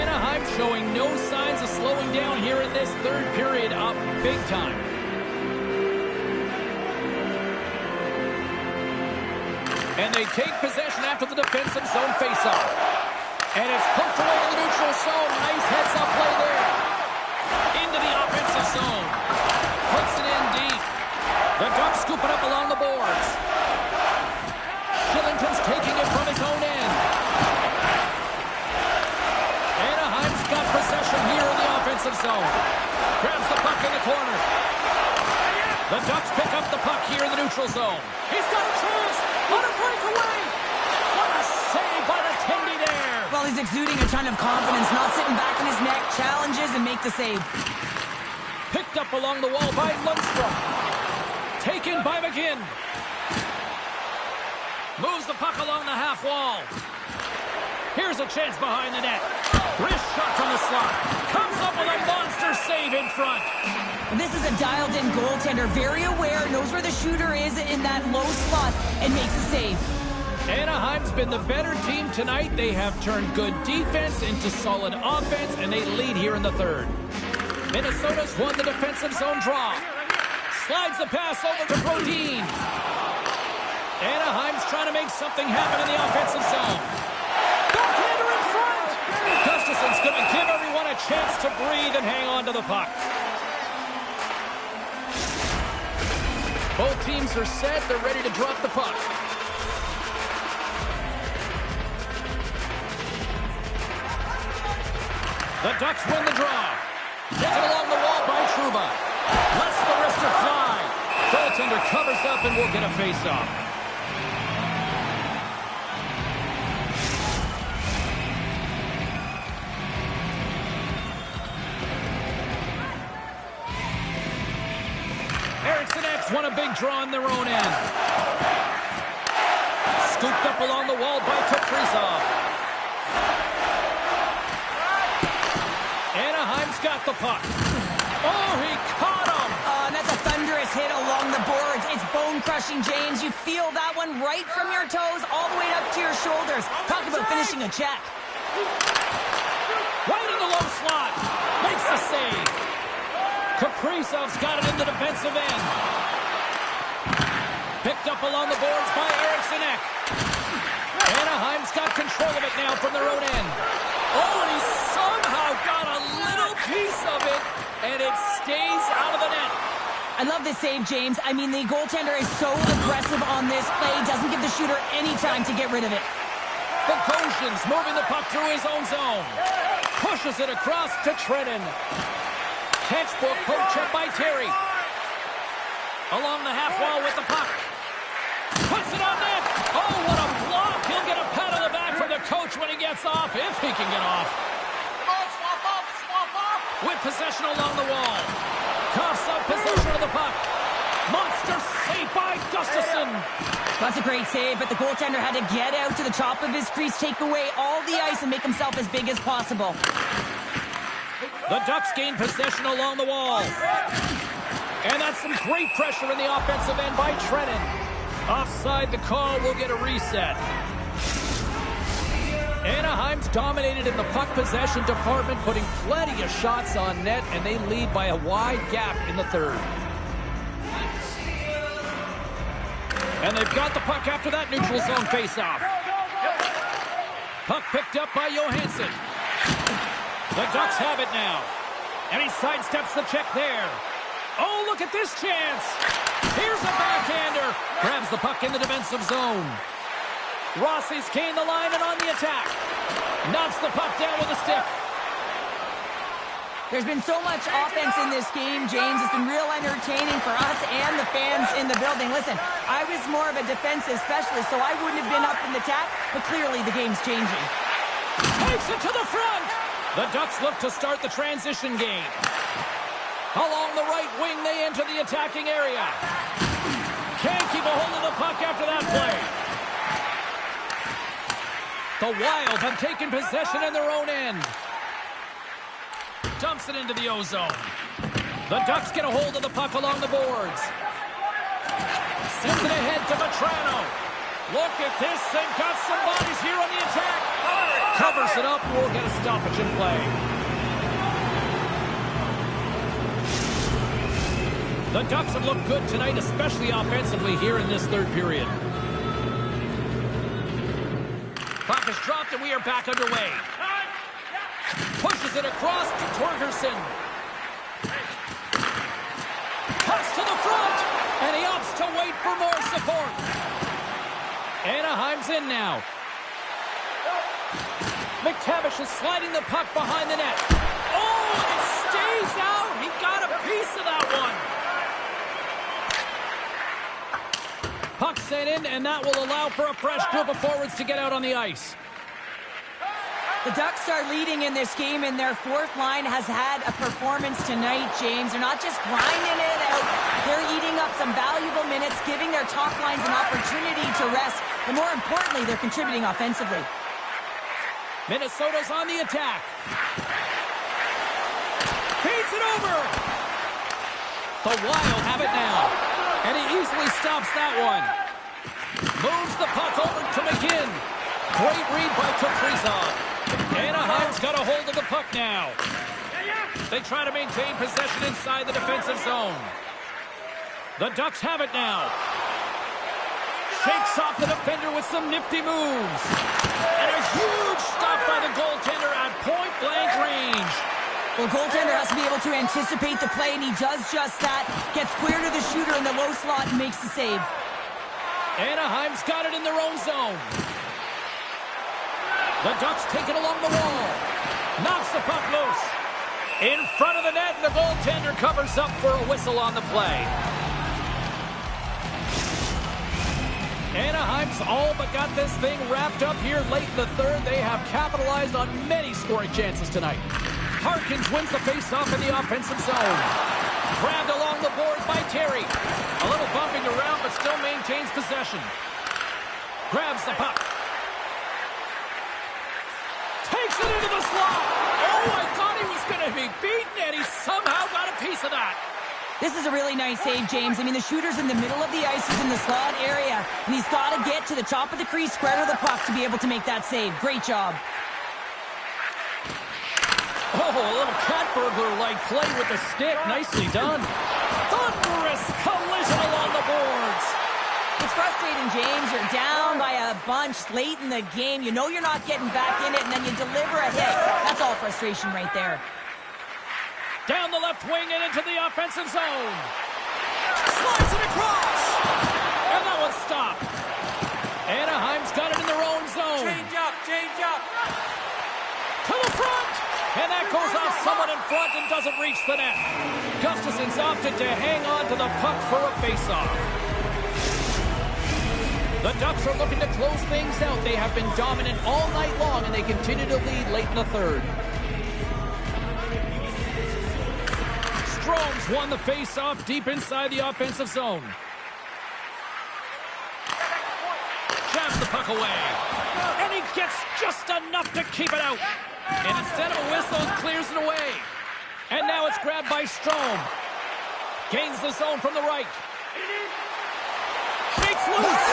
Anaheim showing no signs of slowing down here in this third period, up big time. And they take possession after the defensive zone faceoff. And it's poked away in the neutral zone. Nice heads-up play there. Into the offensive zone. Puts it in deep. The Ducks scoop it up along the boards. Shillington's taking it from his own end. Anaheim's got possession here in the offensive zone. Grabs the puck in the corner. The Ducks pick up the puck here in the neutral zone. He's got a chance on a breakaway. What a save by the Tindy there. Well, he's exuding a ton of confidence, not sitting back in his neck, challenges and make the save. Picked up along the wall by Lundstrom. Taken by McGinn. Moves the puck along the half wall. Here's a chance behind the net. Wrist shot from the slot. Comes up with a monster save in front. This is a dialed-in goaltender, very aware, knows where the shooter is in that low slot, and makes a save. Anaheim's been the better team tonight. They have turned good defense into solid offense, and they lead here in the third. Minnesota's won the defensive zone draw. Slides the pass over to Brodin. Anaheim's trying to make something happen in the offensive zone. Backhander in front! Gustafsson's going to give everyone a chance to breathe and hang on to the puck. Both teams are set. They're ready to drop the puck. The Ducks win the draw. Taken along the wall by Trouba. Lets the wrister fly. up and we'll get a face-off. Sixtieth won a big draw on their own end. Scooped up along the wall by Kaprizov. Anaheim's got the puck. Oh, he caught him! And that's a thunderous hit along the boards. It's bone-crushing, James. You feel that one right from your toes all the way up to your shoulders. Talk about finishing a check. Right in the low slot. Makes the save. Kaprizov's got it in the defensive end. Picked up along the boards by Eriksson. Anaheim's got control of it now from their own end. Oh, and he somehow got a little piece of it, and it stays out of the net. I love this save, James. I mean, the goaltender is so aggressive on this play. Doesn't give the shooter any time to get rid of it. Bogosian's moving the puck through his own zone. Pushes it across to Trenton. Textbook poke check by Terry. Along the half wall with the puck. Puts it on net. Oh, what a block. He'll get a pat on the back from the coach when he gets off, if he can get off. With possession along the wall. Coughs up possession of the puck. Monster save by Gustafsson. That's a great save, but the goaltender had to get out to the top of his crease, take away all the ice, and make himself as big as possible. The Ducks gain possession along the wall. And that's some great pressure in the offensive end by Trenton. Offside the call, will get a reset. Anaheim's dominated in the puck possession department, putting plenty of shots on net, and they lead by a wide gap in the third. And they've got the puck after that neutral zone faceoff. Puck picked up by Johansson. The Ducks have it now. And he sidesteps the check there. Oh, look at this chance. Here's a backhander. Grabs the puck in the defensive zone. Rossi's gained the line and on the attack. Knocks the puck down with a stick. There's been so much offense in this game, James. It's been real entertaining for us and the fans in the building. Listen, I was more of a defensive specialist, so I wouldn't have been up in the attack, but clearly the game's changing. Takes it to the front. The Ducks look to start the transition game. Along the right wing, they enter the attacking area. Can't keep a hold of the puck after that play. The Wild have taken possession in their own end. Dumps it into the O-zone. The Ducks get a hold of the puck along the boards. Sends it ahead to Vetrano. Look at this, they've got some bodies here on the attack. Covers it up, we'll get a stoppage in play. The Ducks have looked good tonight, especially offensively here in this third period. Puck is dropped and we are back underway. Pushes it across to Torgerson. Cuts to the front, and he opts to wait for more support. Anaheim's in now. McTavish is sliding the puck behind the net. Oh, it stays out. He got a piece of that one. Puck sent in, and that will allow for a fresh group of forwards to get out on the ice. The Ducks are leading in this game, and their fourth line has had a performance tonight, James. They're not just grinding it out. They're eating up some valuable minutes, giving their top lines an opportunity to rest. And more importantly, they're contributing offensively. Minnesota's on the attack. Feeds it over. The Wild have it now. And he easily stops that one. Moves the puck over to McGinn. Great read by Kaprizov. Anaheim's got a hold of the puck now. They try to maintain possession inside the defensive zone. The Ducks have it now. Shakes off the defender with some nifty moves. And a huge stop by the goaltender at point-blank range. Well, goaltender has to be able to anticipate the play, and he does just that. Gets clear to the shooter in the low slot and makes the save. Anaheim's got it in their own zone. The Ducks take it along the wall. Knocks the puck loose. In front of the net, and the goaltender covers up for a whistle on the play. Anaheim's all but got this thing wrapped up here late in the third. They have capitalized on many scoring chances tonight. Harkins wins the faceoff in the offensive zone. Grabbed along the boards by Terry. A little bumping around, but still maintains possession. Grabs the puck. Takes it into the slot. Oh, I thought he was going to be beaten, and he somehow got a piece of that. This is a really nice save, James. I mean, the shooter's in the middle of the ice. He's in the slot area, and he's got to get to the top of the crease, spread of the puck to be able to make that save. Great job. Oh, a little cat burglar-like play with the stick. Nicely done. Thunderous collision along the boards. It's frustrating, James. You're down by a bunch late in the game. You know you're not getting back in it, and then you deliver a hit. That's all frustration right there. Down the left wing and into the offensive zone. Slides it across. And that one's stopped. Anaheim's got it in their own zone. Change up. To the front. And that goes off someone in front and doesn't reach the net. Gustafson's opted to hang on to the puck for a faceoff. The Ducks are looking to close things out. They have been dominant all night long, and they continue to lead late in the third. Strome's won the face-off deep inside the offensive zone. Jabs the puck away. And he gets just enough to keep it out. And instead of a whistle, it clears it away. And now it's grabbed by Strome. Gains the zone from the right. Shakes loose.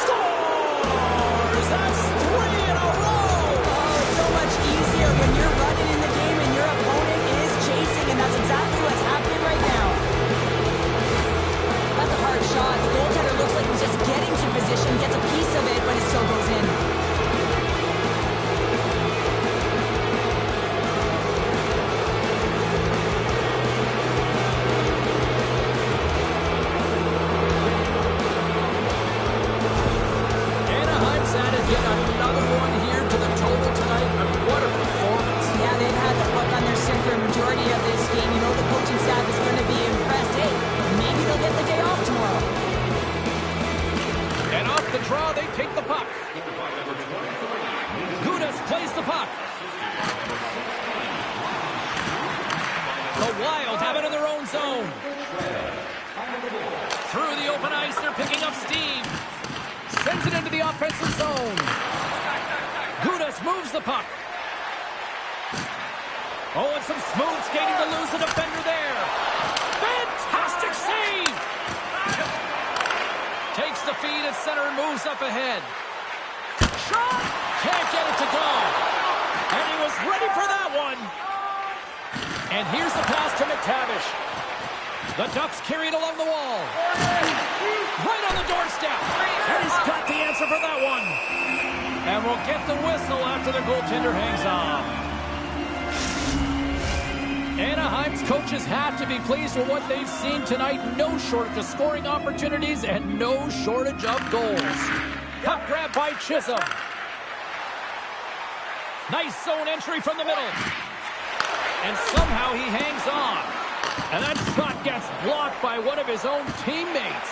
Scores! That's 3 in a row! Oh, it's so much easier when you're running in the game and your opponent is chasing, and that's exactly what's happening right now. That's a hard shot. The goaltender looks like he's just getting to position, gets a piece of it, but it still goes in. Anaheim's added yet another one here to the total tonight. And what a performance. Yeah, they've had the puck on their stick for a majority of this game. You know the coaching staff is going to be impressed. Hey, maybe they'll get the day off tomorrow. And off the draw, they take the puck. Gudas plays the puck. The Wild have it in their own zone. Through the open ice, they're picking up steam. Sends it into the offensive zone. Gudas moves the puck. Oh, and some smooth skating to lose the defender there. Fantastic save! Takes the feed at center and moves up ahead. Shot! Can't get it to go. And he was ready for that one. And here's the pass to McTavish. The Ducks carry it along the wall. Right on the doorstep. And he's got the answer for that one. And we'll get the whistle after the goaltender hangs on. Anaheim's coaches have to be pleased with what they've seen tonight. No shortage of scoring opportunities and no shortage of goals. Puck grab by Chisholm. Nice zone entry from the middle. And somehow he hangs on. And that shot gets blocked by one of his own teammates.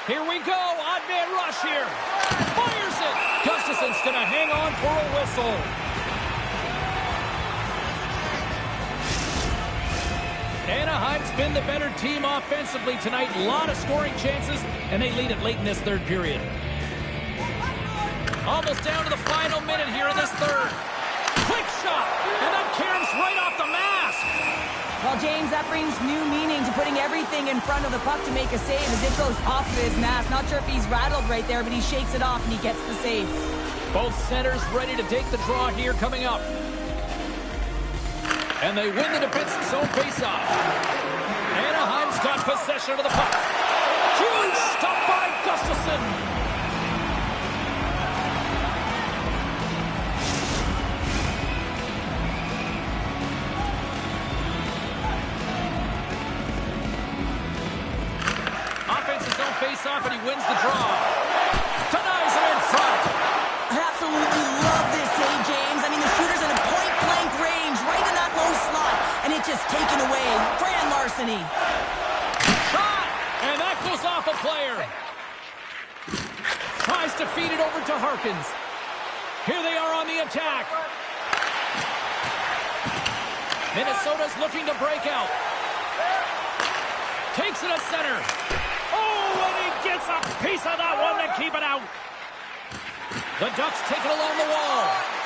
Here we go. Odd man rush here. Fires it. Gustafson's going to hang on for a whistle. Anaheim's been the better team offensively tonight. A lot of scoring chances, and they lead it late in this third period. Almost down to the final minute here in this third. Quick shot, and that caroms right off the mask. Well, James, that brings new meaning to putting everything in front of the puck to make a save as it goes off of his mask. Not sure if he's rattled right there, but he shakes it off and he gets the save. Both centers ready to take the draw here coming up. And they win the defensive zone faceoff. Anaheim's got possession of the puck. Huge stop by Gustafson. Offensive zone faceoff, and he wins the draw. Denies him in front. I absolutely love this save, James. I mean, the shooter's in a point-blank range, right in that low slot, and it's just taken away. Grand larceny. Shot! And that goes off a player. Tries to feed it over to Harkins. Here they are on the attack. Minnesota's looking to break out. Takes it to center. Oh, and he gets a piece of that one to keep it out. The Ducks take it along the wall.